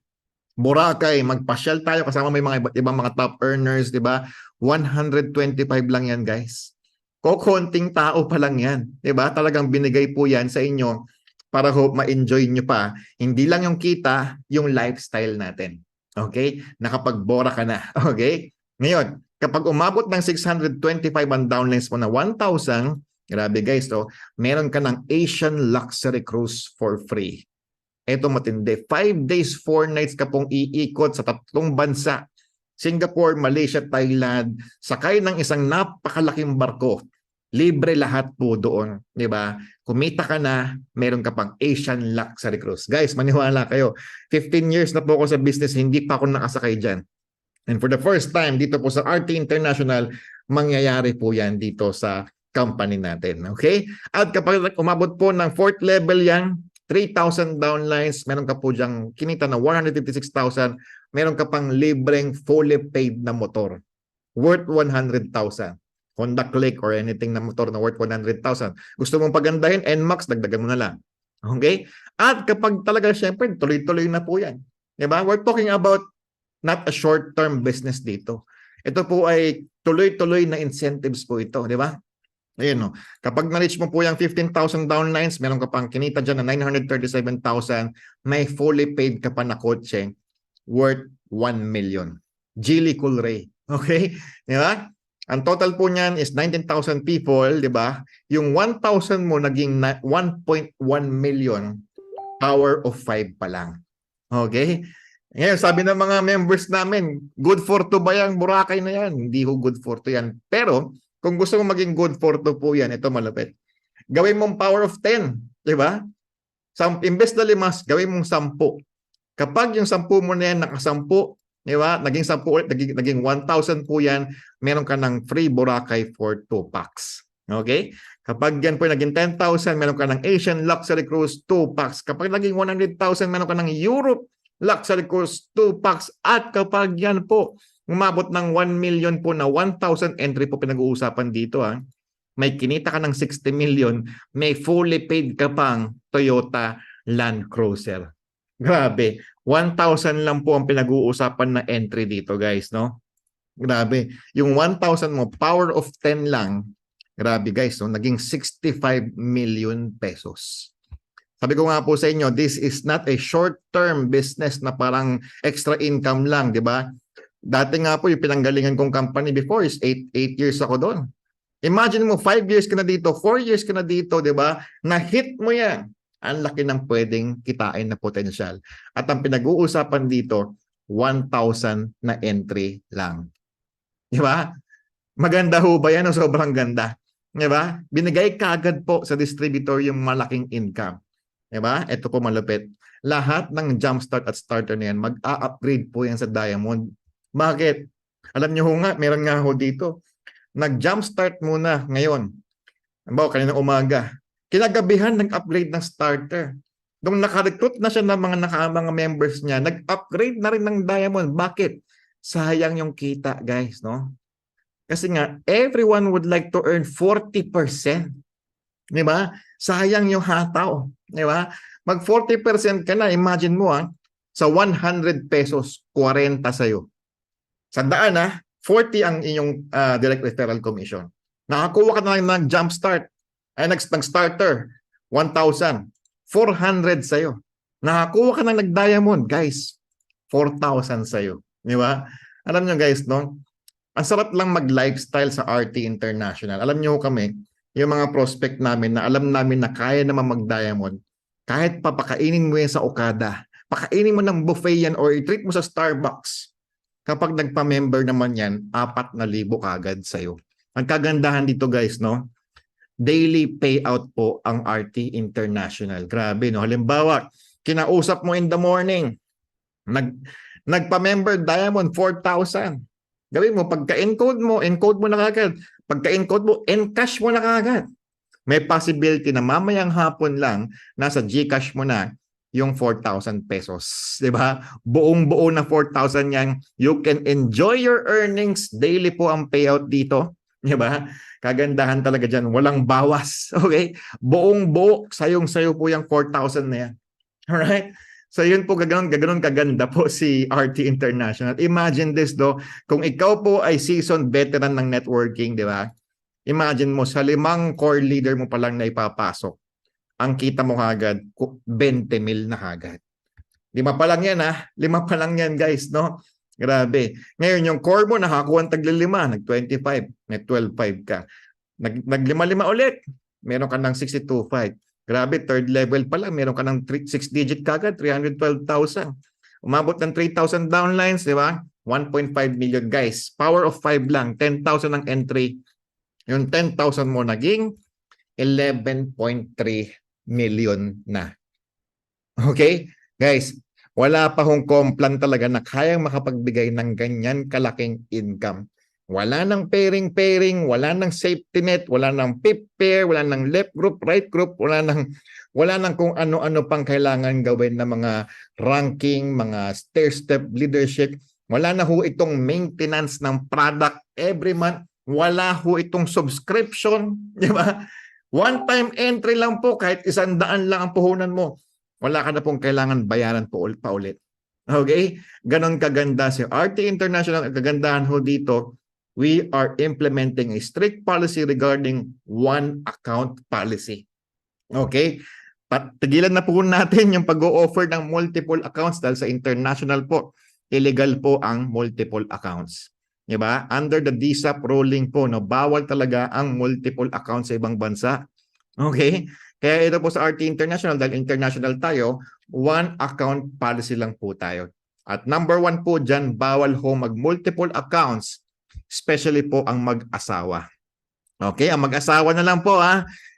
Boracay, magpasyal tayo kasama may mga ibang mga top earners, di ba? 125 lang yan, guys. Kokonting tao pa lang yan, di ba? Talagang binigay po yan sa inyo para ma-enjoy nyo pa. Hindi lang yung kita, yung lifestyle natin. Okay? Nakapagbora ka na. Okay? Ngayon, kapag umabot ng 625 ang downlines mo na 1,000, grabe guys, so, meron ka ng Asian Luxury Cruise for free. Ito matindi. 5 days, 4 nights ka pong iikot sa 3 bansa. Singapore, Malaysia, Thailand. Sakay ng isang napakalaking barko. Libre lahat po doon. Diba? Kumita ka na, meron ka pang Asian Luxury Cruise. Guys, maniwala kayo. 15 years na po ako sa business, hindi pa ako nakasakay dyan. And for the first time, dito po sa RT International, mangyayari po yan dito sa company natin. Okay? At kapag umabot po ng 4th level yan, 3,000 downlines, meron ka po diyang kinita na 156,000, meron ka pang libreng fully paid na motor worth 100,000. Honda Click or anything na motor na worth 100,000. Gusto mong pagandahin, NMAX, dagdagan mo na lang. Okay? At kapag talaga, syempre, tuloy-tuloy na po yan. Diba? We're talking about not a short-term business dito. Ito po ay tuloy-tuloy na incentives po ito. Diba? Ayun, no. Kapag na-reach mo po yung 15,000 downlines, meron ka pang kinita dyan na 937,000, may fully paid ka pa na kotse worth 1 million. Geely Coolray. Okay? Di ba? Ang total po niyan is 19,000 people, di ba? Yung 1,000 mo naging 1.1 million, power of 5 pa lang. Okay? Ngayon, sabi ng mga members namin, good for to ba yung Boracay na yan? Hindi ko good for to yan. Pero, kung gusto mo maging good for to po yan, ito malapit. Gawin mong power of 10, di ba? Imbes na 5, gawin mong 10. Kapag yung 10 mo na yan nakasampu, di ba? Naging 10 ulit, naging 1,000 po yan, meron ka ng free Boracay for 2 packs. Okay? Kapag yan po naging 10,000, meron ka ng Asian Luxury Cruise 2 packs. Kapag naging 100,000, meron ka ng Europe Luxury Cruise 2 packs. At kapag yan po, umabot ng 1 million po na 1,000 entry po pinag-uusapan dito ha. May kinita ka ng 60 million, may fully paid ka pang Toyota Land Cruiser. Grabe, 1,000 lang po ang pinag-uusapan na entry dito guys, no? Grabe, yung 1,000 mo, power of 10 lang. Grabe guys, no? Naging 65 million pesos. Sabi ko nga po sa inyo, this is not a short-term business na parang extra income lang, di ba? Dati nga po yung pinanggalingan kong company before is 8 years ako doon. Imagine mo, 5 years ka na dito, 4 years ka na dito, di ba? Na-hit mo yan. Ang laki ng pwedeng kitain na potensyal. At ang pinag-uusapan dito, 1,000 na entry lang. Di ba? Maganda ho ba yan o sobrang ganda? Di ba? Binigay kagad po sa distributor yung malaking income. Di ba? Ito po malupit. Lahat ng jumpstart at starter na yan, mag-a-upgrade po yan sa Diamond. Bakit? Alam niyo ho nga, meron nga ho dito. Nag-jumpstart muna ngayon. Halimbawa, kaninang umaga. Kinagabihan, nag-upgrade ng starter. Nung nakarecruit na siya ng mga members niya, nag-upgrade na rin ng Diamond. Bakit? Sayang yung kita, guys, no? Kasi nga, everyone would like to earn 40%. Di ba? Sayang yung hataw. Di ba? Mag 40% ka na, imagine mo sa 100 pesos, 40 sa'yo. Sa daan 40 ang inyong direct referral commission. Nakakuha ka na lang ng jump start, nag-starter, 1,000. 400 sa'yo. Nakakuha ka na nag-diamond, guys. 4,000 sa'yo. Di ba? Alam nyo guys, no? Ang sarap lang mag-lifestyle sa RT International. Alam nyo kami, yung mga prospect namin na alam namin na kaya naman mag-diamond, kahit papakainin mo yan sa Okada, pakainin mo ng buffet yan or i-treat mo sa Starbucks, kapag nagpa-member naman yan, 4,000 kagad sa'yo. Ang kagandahan dito guys, no? Daily payout po ang RT International. Grabe, no? Halimbawa, kinausap mo in the morning, nagpa-member Diamond 4,000. Gawin mo, pagka-encode mo na kagad. Pagka-encode mo, encash mo na kagad. May possibility na mamayang hapon lang, nasa GCash mo na yung 4,000 pesos. Diba? Buong-buo na 4,000 yan. You can enjoy your earnings. Daily po ang payout dito. Diba? Kagandahan talaga dyan. Walang bawas. Okay? Buong-buo, sayong-sayo po yung 4,000 na yan. Alright? So yun po, gaganon kaganda po si RT International. Imagine this do, kung ikaw po ay seasoned veteran ng networking, di ba? Imagine mo, sa 5 core leader mo pa lang na ipapasok, ang kita mo kagad, 20 mil na kagad. 5 pa lang yan 5 pa lang yan guys, no? Grabe. Ngayon yung core mo, nakakuha ng tagli-5, nag-25, may 12.5 ka. Nag-5 ulit, meron ka ng 62.5. Grabe, third level pa lang, meron ka ng 6-digit kagad, 312,000. Umabot ng 3,000 downlines, di ba? 1.5 million guys. Power of 5 lang, 10,000 ang entry. Yung 10,000 mo naging 11.3 million na. Okay? Guys, wala pa hong Complan talaga na kayang makapagbigay ng ganyan kalaking income. Wala nang pairing, wala nang safety net, wala nang pip pair, wala nang left group, right group, wala nang kung ano-ano pang kailangan gawin na mga ranking, mga stair-step leadership. Wala na ho itong maintenance ng product every month. Wala ho itong subscription, di ba? One-time entry lang po, kahit 100 lang ang puhunan mo. Wala ka na pong kailangan bayaran pa ulit. Okay? Ganon kaganda si RT International. Ang kagandahan ho dito, we are implementing a strict policy regarding one account policy. Okay? Tigilan na po natin yung pag-o-offer ng multiple accounts dahil sa international po, illegal po ang multiple accounts. Diba? Under the DSAP ruling po, no, bawal talaga ang multiple accounts sa ibang bansa. Okay? Kaya ito po sa RT International, dahil international tayo, one account policy lang po tayo. At number 1 po dyan, bawal ho mag-multiple accounts, especially po ang mag-asawa. Okay, ang mag-asawa na lang po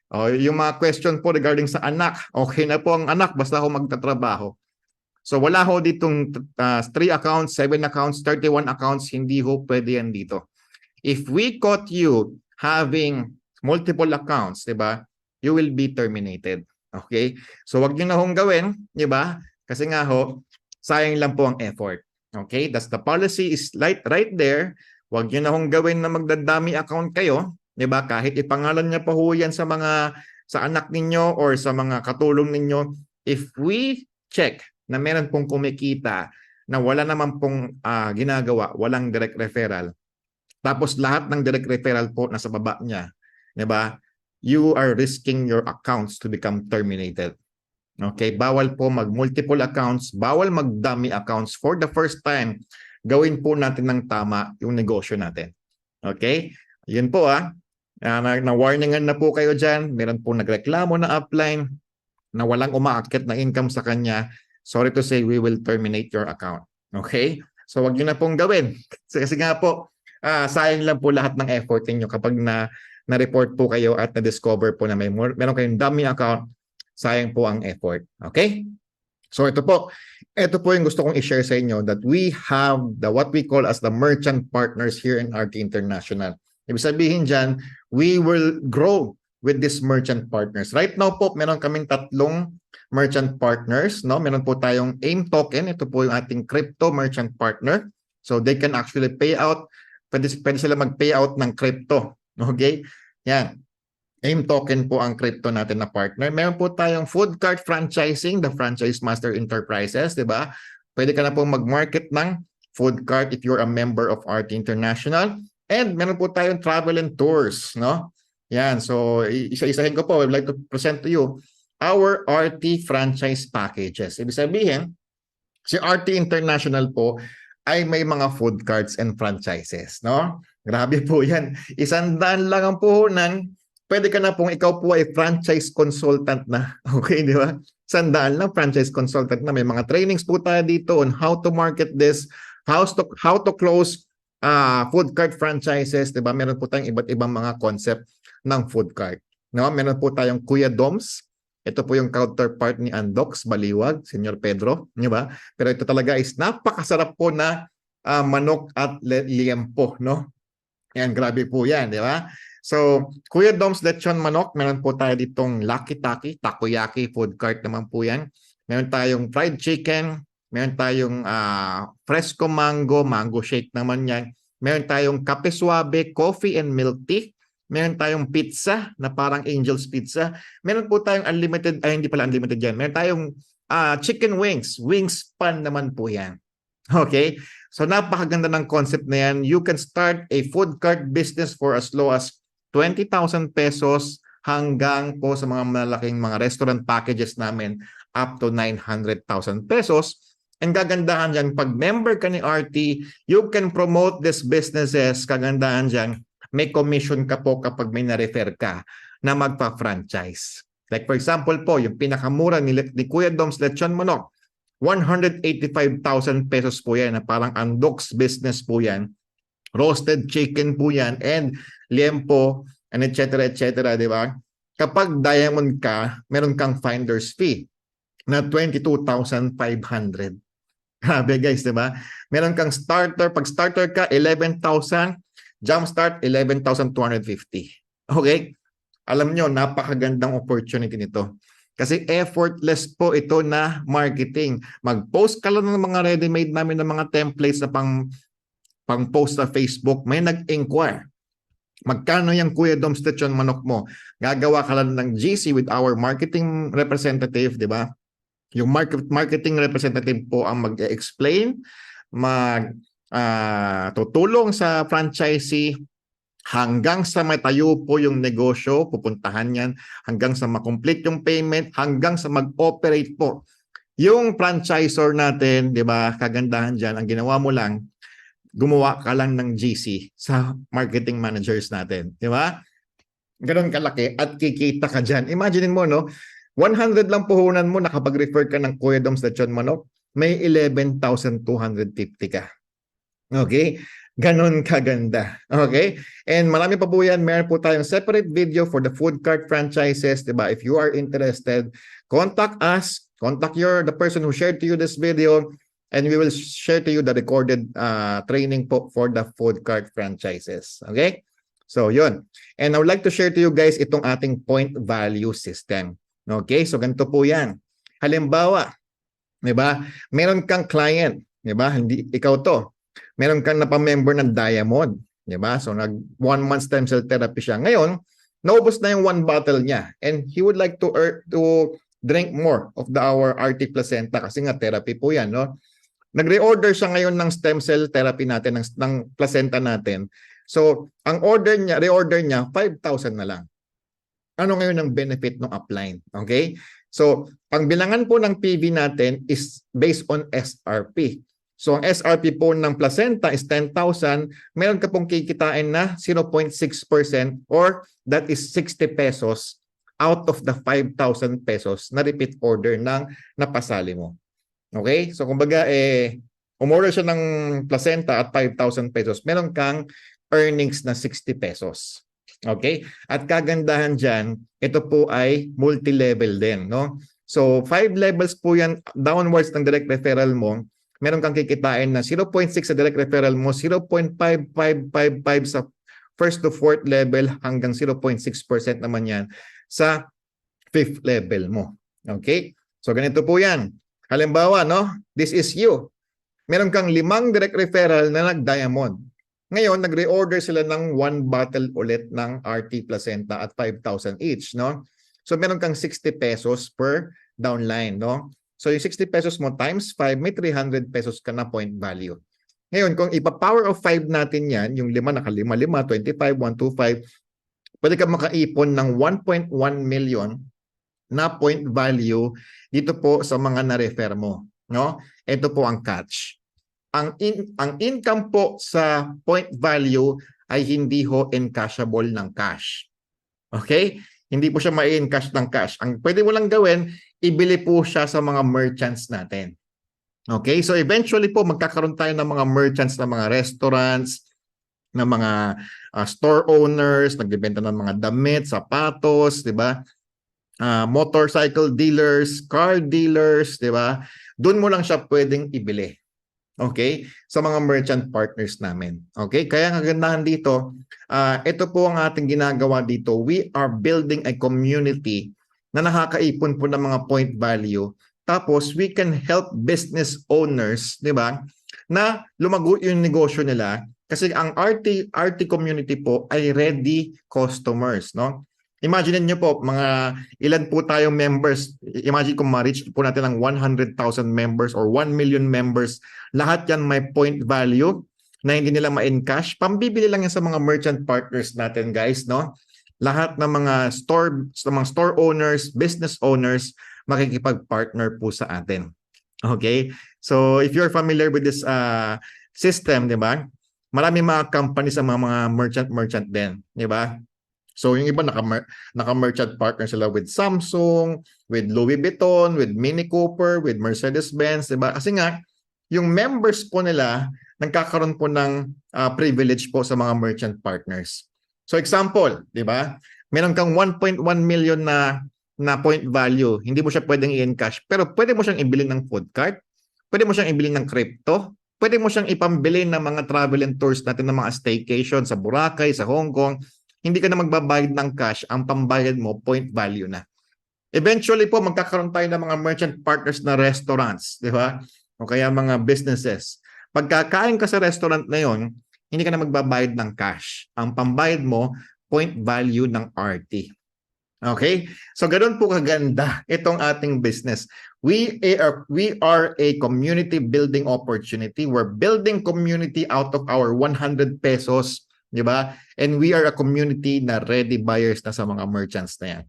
O, yung mga question po regarding sa anak, okay na po ang anak basta ho magtatrabaho. So wala ho ditong 3 accounts, 7 accounts, 31 accounts, hindi ho pwede yan dito. If we caught you having multiple accounts, 'di ba? You will be terminated. Okay? So wag niyo na hong gawin, 'di ba? Kasi nga ho, sayang lang po ang effort. Okay? That's the policy is right there. Huwag niyo na hong gawin na magdadami account kayo, 'di ba? Kahit ipangalan niya pa ho yan sa anak ninyo or sa mga katulong ninyo. If we check na meron pong kumikita na wala naman pong ginagawa, walang direct referral. Tapos lahat ng direct referral po nasa baba niya, 'di ba? You are risking your accounts to become terminated. Okay, bawal po mag-multiple accounts, bawal mag-dummy accounts for the first time. Gawin po natin ng tama yung negosyo natin. Okay? Yun po na-warningan na po kayo dyan. Meron po nagreklamo na upline na walang umaakit na income sa kanya. Sorry to say, we will terminate your account. Okay? So wag nyo na pong gawin. Kasi nga po, sayang lang po lahat ng effort niyo kapag na-report po kayo at na-discover po na meron kayong dummy account, sayang po ang effort. Okay? So ito po yung gusto kong i-share sa inyo, that we have what we call as the merchant partners here in RT International. Ibig sabihin dyan, we will grow with these merchant partners. Right now po, meron kaming 3 merchant partners. No? Meron po tayong AIM token. Ito po yung ating crypto merchant partner. So they can actually pay out. Pwede sila mag-pay out ng crypto. Okay? Yan. AIM token po ang crypto natin na partner. Meron po tayong food cart franchising, the Franchise Master Enterprises, di ba? Pwede ka na po mag-market ng food cart if you're a member of RT International. And meron po tayong travel and tours, no? Yan, so isa-isahin ko po. I would like to present to you our RT franchise packages. Ibig sabihin, si RT International po ay may mga food carts and franchises, no? Grabe po yan. 100 lang ang puhunan. Pwede ka na pong ikaw po ay franchise consultant na. Okay, di ba? 100 lang franchise consultant na. May mga trainings po tayo dito on how to market this, how to close food cart franchises, di ba? Meron po tayong iba't ibang mga concept ng food cart. No? Meron po tayong Kuya Doms. Ito po yung counterpart ni Andox Baliwag, Senyor Pedro, di ba? Pero ito talaga is napakasarap po na manok at liempo, no? Yan, grabe po yan, di ba? So, Kuya Dom's Lechon Manok, meron po tayo ditong Lucky Taki, Takoyaki food cart naman po yan. Meron tayong fried chicken, meron tayong fresco mango, mango shake naman yan. Meron tayong kape suabe, coffee and milk tea. Meron tayong pizza na parang Angel's Pizza. Meron po tayong unlimited, hindi pala unlimited yan. Meron tayong chicken wings, wings pan naman po yan. Okay? So napakaganda ng concept na yan. You can start a food cart business for as low as 20,000 pesos hanggang po sa mga malaking mga restaurant packages namin up to 900,000 pesos. And kagandahan dyan, pag member ka ni RT, you can promote these businesses. Kagandahan dyan, may commission ka po kapag may na-refer ka na magpa-franchise. Like for example po, yung pinakamura ni Kuya Dom's Lechon Manok, 185,000 pesos po yan na parang Andox business po yan. Roasted chicken po yan and liempo and etc. di ba? Kapag diamond ka, meron kang finder's fee na 22,500. Grabe guys, di ba? Meron kang starter, pag starter ka 11,000, jumpstart 11,250. Okay? Alam nyo, napakagandang opportunity nito. Kasi effortless po ito na marketing. Mag-post ka lang ng mga ready-made namin ng mga templates na pang-post sa Facebook. May nag-inquire. Magkano yung Kuya Dom's Lechon Manok mo? Gagawa ka lang ng GC with our marketing representative, di ba? Yung marketing representative po ang mag-explain, tutulong sa franchisee hanggang sa matayo po yung negosyo, pupuntahan yan, hanggang sa makomplete yung payment, hanggang sa mag-operate po. Yung franchisor natin, di ba, kagandahan dyan, ang ginawa mo lang, gumawa ka lang ng GC sa marketing managers natin. Di ba? Ganon kalaki at kikita ka dyan. Imagine mo, no? 100 lang puhunan mo, nakapag-refer ka ng Kuya Dom's Lechon Manok, may 11,250 ka. Okay? Ganon kaganda. Okay? And marami pa po yan. Meron po tayong separate video for the food cart franchises. Diba? If you are interested, contact us. Contact the person who shared to you this video and we will share to you the recorded training po for the food cart franchises. Okay? So, yun. And I would like to share to you guys itong ating point value system. Okay? So, ganito po yan. Halimbawa, diba? Meron kang client. Diba? Hindi, ikaw to. Meron kang napamember ng Diamond, di ba? So nag 1 month stem cell therapy siya. Ngayon, naubos na yung 1 bottle niya and he would like to drink more of our RT placenta kasi nga therapy po yan, no? Nag-reorder siya ngayon ng stem cell therapy natin ng placenta natin. So, ang reorder niya 5,000 na lang. Ano ngayon ang benefit ng upline? Okay? So, ang bilangan po ng PV natin is based on SRP. So, ang SRP po ng placenta is 10,000. Meron ka pong kikitain na 0.6% or that is 60 pesos out of the 5,000 pesos na repeat order ng napasali mo. Okay? So, kumbaga, umorder siya ng placenta at 5,000 pesos. Meron kang earnings na 60 pesos. Okay? At kagandahan dyan, ito po ay multi-level din, no? So, 5 levels po yan downwards ng direct referral mo. Meron kang kikitain na 0.6 sa direct referral mo, 0.5555 sa first to fourth level hanggang 0.6% naman yan sa fifth level mo. Okay? So, ganito po yan. Halimbawa, no? This is you. Meron kang 5 direct referral na nag-diamond. Ngayon, nag-reorder sila ng 1 bottle ulit ng RT placenta at 5,000 each, no? So, meron kang 60 pesos per downline, no? So, yung 60 pesos mo times 5, may 300 pesos ka na point value. Ngayon, kung ipa-power of 5 natin yan, yung 5 nakalima, 25, 125, pwede ka makaipon ng 1.1 million na point value dito po sa mga na-refer mo, no? Ito po ang catch. Ang income po sa point value ay hindi ho encashable ng cash. Okay? Hindi po siya ma-encash ng cash. Ang pwede mo lang gawin, ibili po siya sa mga merchants natin. Okay? So eventually po magkakaroon tayo ng mga merchants, ng mga restaurants, ng mga store owners, nagbebenta ng mga damit, sapatos, 'di ba? Motorcycle dealers, car dealers, 'di ba? Doon mo lang siya pwedeng ibili. Okay? Sa mga merchant partners namin. Okay? Kaya ang kagandahan dito, ito po ang ating ginagawa dito. We are building a community na nakakaipon po ng mga point value. Tapos, we can help business owners, di ba, na lumago yung negosyo nila. Kasi ang RT community po ay ready customers, no? Imagine niyo po, mga ilan po tayong members. Imagine kung ma-reach po natin ang 100,000 members or 1 million members. Lahat yan may point value na hindi nila ma-encash. Pambibili lang yan sa mga merchant partners natin, guys, no? Lahat ng mga store owners, business owners, makikipag-partner po sa atin. Okay? So, if you're familiar with this system, di ba? Marami mga companies sa mga merchant din, di ba? So yung iba naka-merchant partner sila with Samsung, with Louis Vuitton, with Mini Cooper, with Mercedes-Benz, diba? Kasi nga, yung members po nila nagkakaroon po ng privilege po sa mga merchant partners. So example, diba? Meron kang 1.1 million na point value. Hindi mo siya pwedeng i-encash, pero pwede mo siyang ibili ng food cart, pwede mo siyang ibili ng crypto, pwede mo siyang ipambili ng mga travel and tours natin ng mga staycation sa Boracay, sa Hong Kong. Hindi ka na magbabayad ng cash, ang pambayad mo, point value na. Eventually po, magkakaroon tayo ng mga merchant partners na restaurants, di ba? O kaya mga businesses. Pagkakain ka sa restaurant na yon, hindi ka na magbabayad ng cash. Ang pambayad mo, point value ng RT. Okay? So, ganoon po kaganda itong ating business. We are a community building opportunity. We're building community out of our 100 pesos, di ba? And we are a community na ready buyers na sa mga merchants na yan.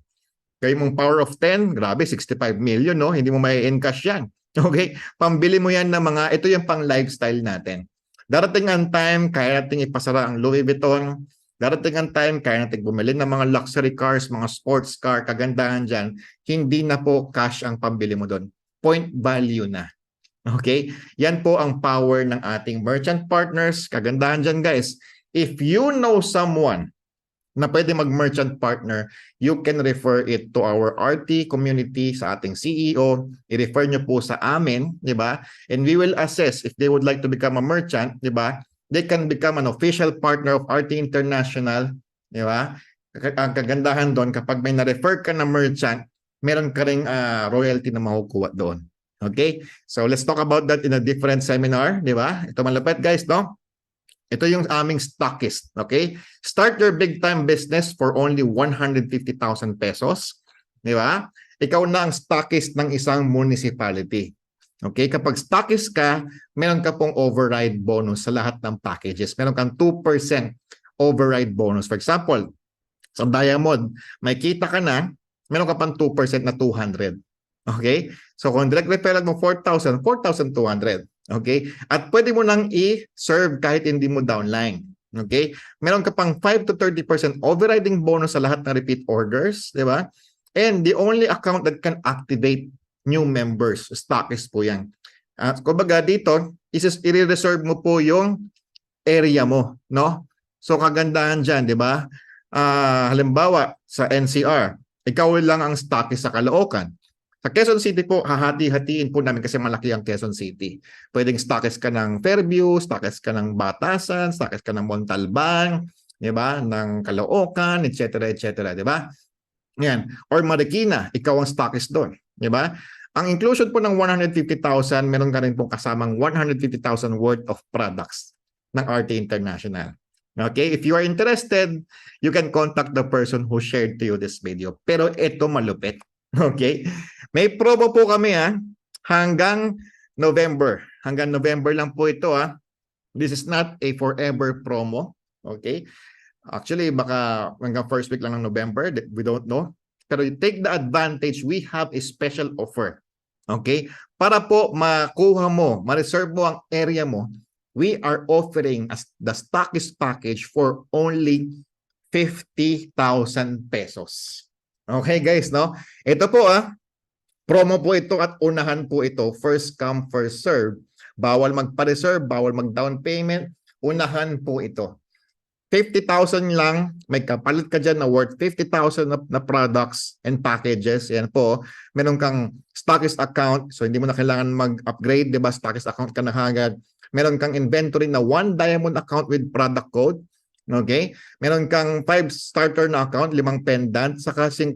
Kaya mong power of 10, grabe, 65 million, no? Hindi mo may encash yan. Okay? Pambili mo yan ng mga, ito yung pang lifestyle natin. Darating ang time, kaya natin ipasara ang Louis Vuitton. Darating ang time, kaya natin bumili ng mga luxury cars, mga sports car, kagandahan dyan. Hindi na po cash ang pambili mo doon. Point value na. Okay? Yan po ang power ng ating merchant partners. Kagandahan dyan, guys. If you know someone na pwede mag-merchant partner, you can refer it to our RT community, sa ating CEO. I-refer nyo po sa amin, di ba? And we will assess if they would like to become a merchant, di ba? They can become an official partner of RT International, di ba? Ang kagandahan doon, kapag may na-refer ka na merchant, meron ka ring royalty na makukuha doon. Okay? So let's talk about that in a different seminar, di ba? Ito malapit, guys, no? Ito yung aming stockist, okay? Start your big-time business for only 150,000 pesos. Di ba? Ikaw na ang stockist ng isang municipality. Okay? Kapag stockist ka, meron ka pong override bonus sa lahat ng packages. Meron kang 2% override bonus. For example, sa Diamond, may kita ka na, meron ka pang 2% na 200. Okay? So kung direct referral mo 4,000, 4,200. Okay? At pwede mo nang i-serve kahit hindi mo downline. Okay? Meron ka pang 5 to 30% overriding bonus sa lahat ng repeat orders, di ba? And the only account that can activate new members, stockist po yan. Kumbaga dito, i-reserve mo po yung area mo, no? So kagandahan dyan, di ba? Halimbawa, sa NCR, ikaw lang ang stockist sa Caloocan. Sa Quezon City po, hahati-hatiin po namin kasi malaki ang Quezon City. Pwedeng stockist ka ng Fairview, stockist ka ng Batasan, stockist ka ng Montalban, di ba? Ng Caloocan, etc., etc., di ba? Yan. Or Marikina, ikaw ang stockist doon, di ba? Ang inclusion po ng 150,000, meron ka rin pong kasamang 150,000 worth of products ng RT International. Okay? If you are interested, you can contact the person who shared to you this video. Pero ito malupit. Okay? May promo po kami hanggang November. Hanggang November lang po ito This is not a forever promo. Okay? Actually, baka hanggang first week lang ng November. We don't know. Pero you take the advantage, we have a special offer. Okay? Para po makuha mo, ma-reserve mo ang area mo, we are offering the stockist package for only 50,000 pesos. Okay guys, no? Ito po promo po ito at unahan po ito. First come, first serve. Bawal magpa-reserve, bawal mag-down payment. Unahan po ito. 50,000 lang, may kapalit ka dyan na worth 50,000 na products and packages. Yan po. Meron kang stockist account, so hindi mo na kailangan mag-upgrade, di ba? Stockist account ka na agad. Meron kang inventory na 1 diamond account with product code. Okay? Meron kang 5 starter na account, 5 pendant, saka 50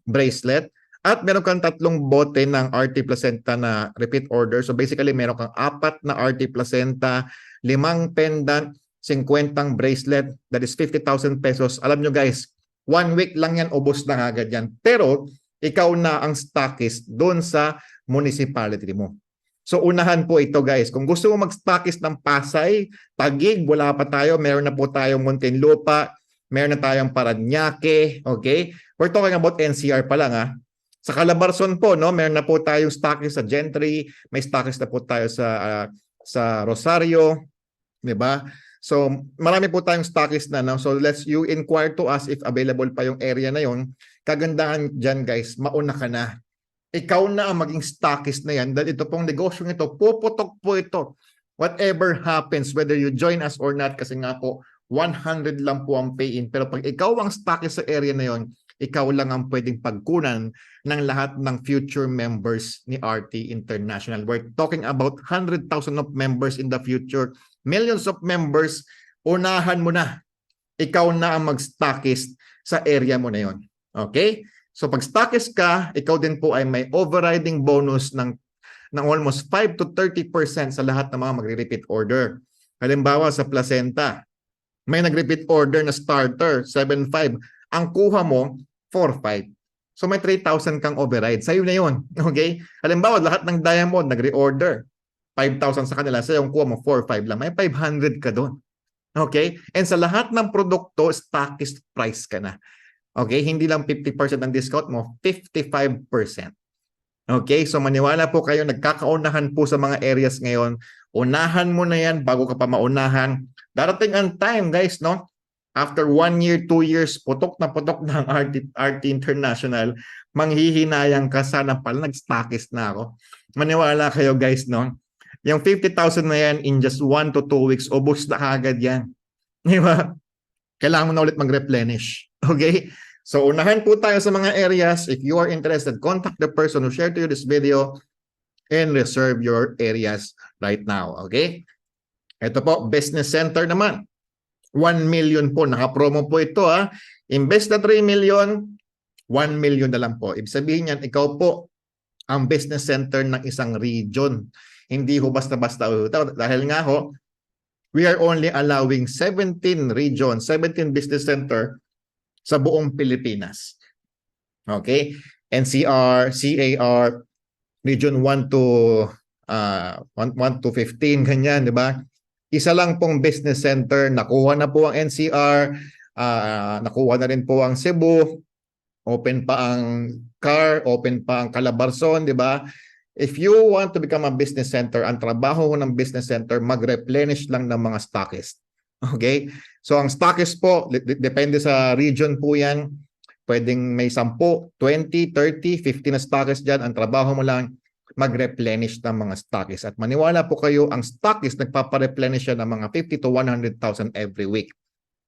bracelet. At meron kang 3 bote ng RT Placenta na repeat order. So basically, meron kang 4 na RT Placenta, 5 pendant, 50 bracelet, that is 50,000 pesos. Alam nyo guys, 1 week lang yan, ubos na agad yan. Pero, ikaw na ang stockist doon sa municipality mo. So, unahan po ito guys. Kung gusto mo mag-stockist ng Pasay, Taguig, wala pa tayo. Meron na po tayong Muntinlupa, meron na tayong Parañaque, okay? We're talking about NCR pa lang Sa Calabarzon po, no, meron na po tayong stockist sa Gentry, may stockist na po tayo sa Rosario, di ba? So, marami po tayong stockist na. No? So, you inquire to us if available pa yung area na yon. Kagandahan dyan, guys, mauna ka na. Ikaw na ang maging stockist na yan. Dahil ito pong negosyo ito, puputok po ito. Whatever happens, whether you join us or not, kasi nga po, 100 lang po ang pay-in. Pero pag ikaw ang stockist sa area na yon, ikaw lang ang pwedeng pagkunan ng lahat ng future members ni RT International. We're talking about 100,000 of members in the future. Millions of members, unahan mo na. Ikaw na ang mag-stockist sa area mo na yon. Okay? So pag stockist ka, ikaw din po ay may overriding bonus ng almost 5 to 30% sa lahat ng mga magre-repeat order. Halimbawa sa Placenta, may nag-repeat order na starter, 7.5. Ang kuha mo, 4.5. So may 3,000 kang override. Sa'yo na yun. Okay? Halimbawa, lahat ng diamond nag-reorder. 5,000 sa kanila. Sa'yo yung kuha mo, 4.5 lang. May 500 ka doon. Okay? And sa lahat ng produkto, stockist price ka na. Okay? Hindi lang 50% ng discount mo, 55%. Okay? So maniwala po kayo, nagkakaunahan po sa mga areas ngayon. Unahan mo na yan bago ka pa maunahan. Darating ang time, guys, no? After 1 year, 2 years, putok na ang RT International, manghihinayang ka, sana pala nag-stockist na ako. Maniwala kayo guys, no? Yung 50,000 na yan, in just 1 to 2 weeks, ubos na agad yan. Di ba? Kailangan mo na ulit mag-replenish. Okay? So, unahan po tayo sa mga areas. If you are interested, contact the person who shared to you this video and reserve your areas right now. Okay? Ito po, business center naman. 1 million po. Naka-promo po ito Imbes na 3 million, 1 million na lang po. Ibig sabihin yan, ikaw po ang business center ng isang region. Hindi ho basta-basta. Dahil nga ho, we are only allowing 17 regions, 17 business center sa buong Pilipinas. Okay? NCR, CAR, region 1 to 15, ganyan, di ba? Isa lang pong business center, nakuha na po ang NCR, nakuha na rin po ang Cebu, open pa ang car, open pa ang Calabarzon, di ba? If you want to become a business center, ang trabaho ng business center, mag-replenish lang ng mga stockist. Okay? So ang stockist po, depende sa region po yan. Pwedeng may 10, 20, 30, 50 na stockist dyan. Ang trabaho mo lang, mag-replenish ng mga stockist. At maniwala po kayo, ang stockist nagpapa-replenish siya ng mga 50 to 100,000 every week.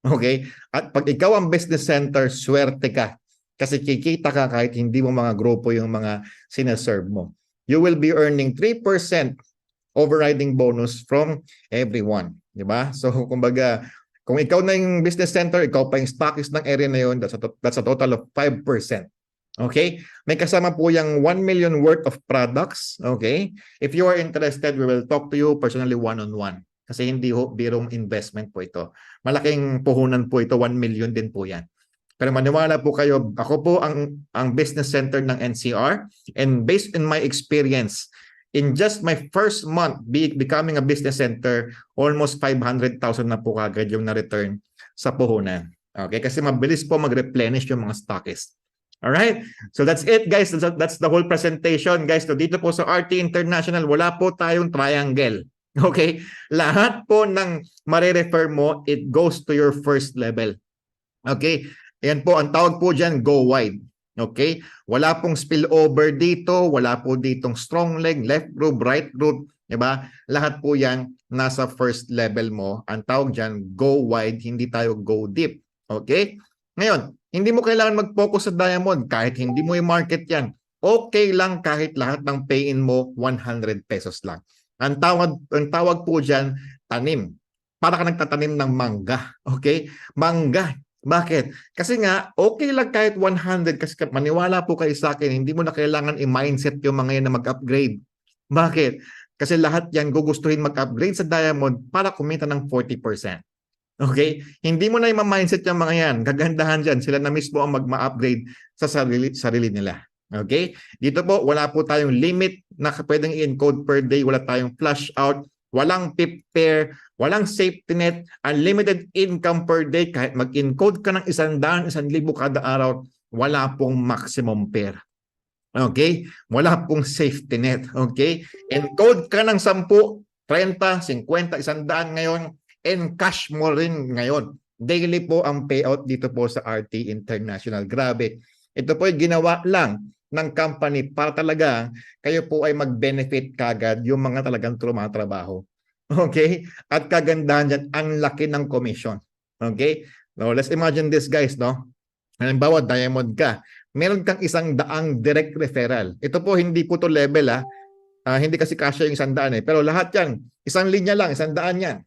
Okay? At pag ikaw ang business center, swerte ka. Kasi kikita ka kahit hindi mo mga grupo yung mga sineserve mo. You will be earning 3% overriding bonus from everyone. Diba? So, kumbaga, kung ikaw na yung business center, ikaw pa yung stockist ng area na yun, that's a total of 5%. Okay? May kasama po yung 1 million worth of products. Okay? If you are interested, we will talk to you personally one-on-one. Kasi hindi birong investment po ito. Malaking puhunan po ito, 1 million din po yan. Pero maniwala po kayo, ako po ang business center ng NCR, and based on my experience, in just my first month becoming a business center, almost 500,000 na po kagad yung na-return sa puhunan. Okay? Kasi mabilis po mag-replenish yung mga stockist. Alright? So that's it, guys. That's the whole presentation, guys. So dito po sa RT International, wala po tayong triangle. Okay? Lahat po ng marirefer mo, it goes to your first level. Okay? Ayan po, ang tawag po dyan, go wide. Okay? Wala pong spillover dito, wala po ditong strong leg, left group, right group, diba? Lahat po yan nasa first level mo. Ang tawag dyan, go wide, hindi tayo go deep. Okay? Ngayon, hindi mo kailangan mag-focus sa diamond kahit hindi mo i-market yan. Okay lang kahit lahat ng pay-in mo 100 pesos lang. Ang tawag po dyan, tanim. Para ka nagtatanim ng mangga. Okay? Mangga. Bakit? Kasi nga, okay lang kahit 100 kasi maniwala po kayo sa akin, hindi mo na kailangan i-mindset yung mga yan na mag-upgrade. Bakit? Kasi lahat yan gugustuhin mag-upgrade sa diamond para kumita ng 40%. Okay? Hindi mo na i-mindset yung mga yan. Gagandahan dyan. Sila na mismo ang mag-upgrade sa sarili nila. Okay? Dito po, wala po tayong limit na pwedeng i-encode per day. Wala tayong flush out. Walang PIP pair. Walang safety net. Unlimited income per day. Kahit mag-encode ka ng 100,000, 1,000 kada araw, wala pong maximum pair. Okay? Wala pong safety net. Okay? Encode ka ng 10, 30, 50, 100 ngayon. And cash mo rin ngayon. Daily po ang payout dito po sa RT International. Grabe. Ito po ay ginawa lang ng company para talaga kayo po ay mag-benefit kagad yung mga talagang tumatrabaho. Okay? At kagandahan dyan, ang laki ng commission. Okay? Now, let's imagine this, guys, no? Halimbawa, diamond ka. Meron kang 100 direct referral. Ito po, hindi po to level, ha? Hindi kasi kasya yung 100 eh. Pero lahat yan, isang linya lang, 100 yan.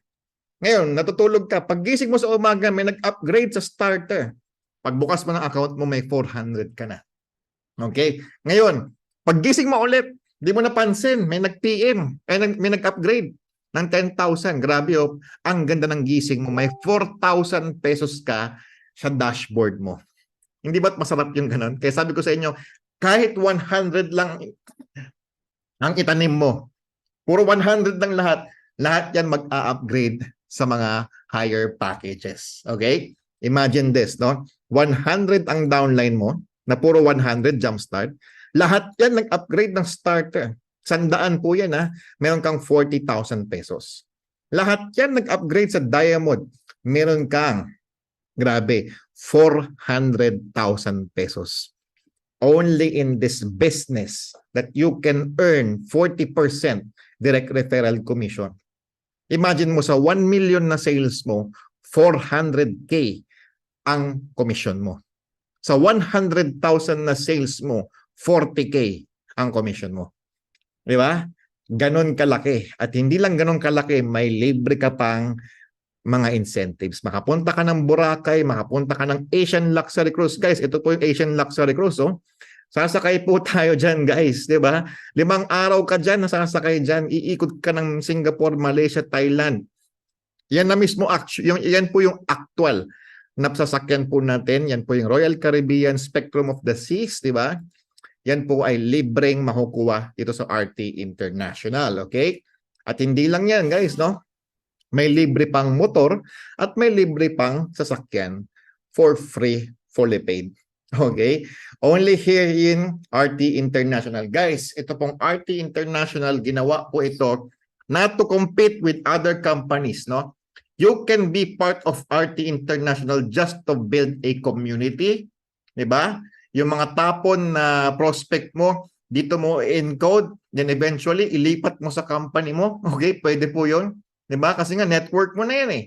Ngayon, natutulog ka. Paggising mo sa umaga, may nag-upgrade sa starter. Pagbukas mo ng account mo, may 400 ka na. Okay? Ngayon, paggising mo ulit, di mo napansin, may nag-PM, may nag-upgrade ng 10,000. Grabe, oh. Ang ganda ng gising mo. May 4,000 pesos ka sa dashboard mo. Hindi ba't masarap yung ganun? Kaya sabi ko sa inyo, kahit 100 lang ang itanim mo, puro 100 lang lahat yan mag-a-upgrade sa mga higher packages. Okay? Imagine this, no? 100 ang downline mo, na puro 100 jumpstart. Lahat yan nag-upgrade ng starter. 100 po yan, ha? Meron kang 40,000 pesos. Lahat yan nag-upgrade sa diamond. Meron kang, grabe, 400,000 pesos. Only in this business that you can earn 40% direct referral commission. Imagine mo sa 1 million na sales mo, 400K ang commission mo. Sa 100,000 na sales mo, 40K ang commission mo. Di ba? Ganon kalaki. At hindi lang ganon kalaki, may libre ka pang mga incentives. Makapunta ka ng Boracay, makapunta ka ng Asian Luxury Cruise. Guys, ito po yung Asian Luxury Cruise. Oh. Sasakay po tayo dyan, guys. Di ba? 5 araw ka dyan, nasasakay dyan. Iikot ka ng Singapore, Malaysia, Thailand. Yan na mismo, yan po yung actual na sasakyan po natin. Yan po yung Royal Caribbean Spectrum of the Seas. Di ba? Yan po ay libreng makukuha dito sa RT International. Okay? At hindi lang yan, guys, no? May libre pang motor at may libre pang sasakyan for free, fully paid. Okay? Only here in RT International. Guys, ito pong RT International, ginawa po ito not to compete with other companies, no? You can be part of RT International just to build a community, 'di ba? Yung mga tapon na prospect mo, dito mo encode, then eventually ilipat mo sa company mo. Okay, pwede po 'yon, 'di ba? Kasi nga network mo na 'yan eh.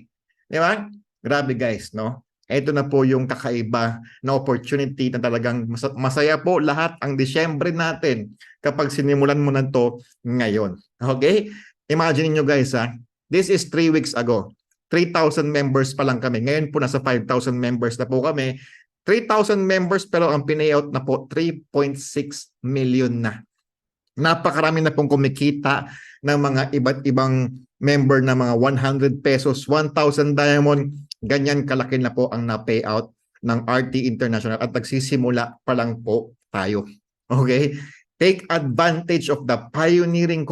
'Di ba? Grabe guys, no? Ito na po yung kakaiba na opportunity na talagang masaya po lahat ang Disyembre natin kapag sinimulan mo na to ngayon. Okay? Imagine niyo guys ha, this is 3 weeks ago. 3,000 members pa lang kami. Ngayon po nasa 5,000 members na po kami. 3,000 members pero ang pinayout na po 3.6 million na. Napakarami na pong kumikita ng mga iba't ibang member na mga 100 pesos, 1,000 diamond, ganyan kalaki na po ang na-payout ng RT International at nagsisimula pa lang po tayo. Okay? Take advantage of the pioneering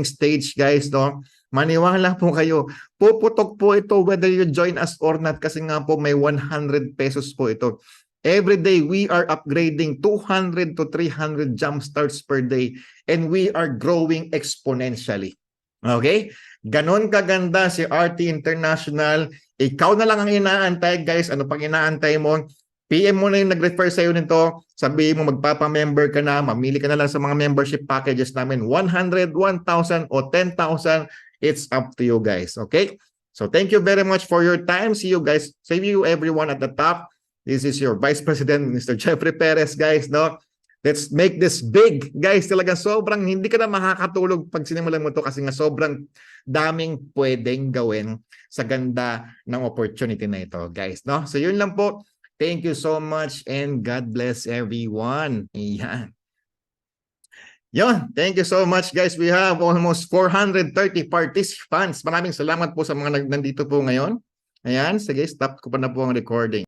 stage guys, no? Maniwala po kayo. Puputok po ito whether you join us or not kasi nga po may 100 pesos po ito. Every day we are upgrading 200 to 300 jump starts per day and we are growing exponentially. Okay? Ganon kaganda si RT International. Ikaw na lang ang inaantay guys. Ano pang inaantay mo? PM mo na yung nag-refer sa'yo nito. Sabihin mo magpapa-member ka na. Mamili ka na lang sa mga membership packages namin. 100, 1,000 o 10,000. It's up to you guys. Okay? So thank you very much for your time. See you guys. See you everyone at the top. This is your Vice President, Mr. Jeffrey Perez, guys, no? Let's make this big. Guys, talagang sobrang hindi ka na makakatulog pag sinimulan mo to kasi nga sobrang daming pwedeng gawin sa ganda ng opportunity na ito, guys, no? So yun lang po. Thank you so much and God bless everyone. Ayan. Yun, thank you so much, guys. We have almost 430 participants. Maraming salamat po sa mga nandito po ngayon. Ayan, sige, stop ko pa na po ang recording.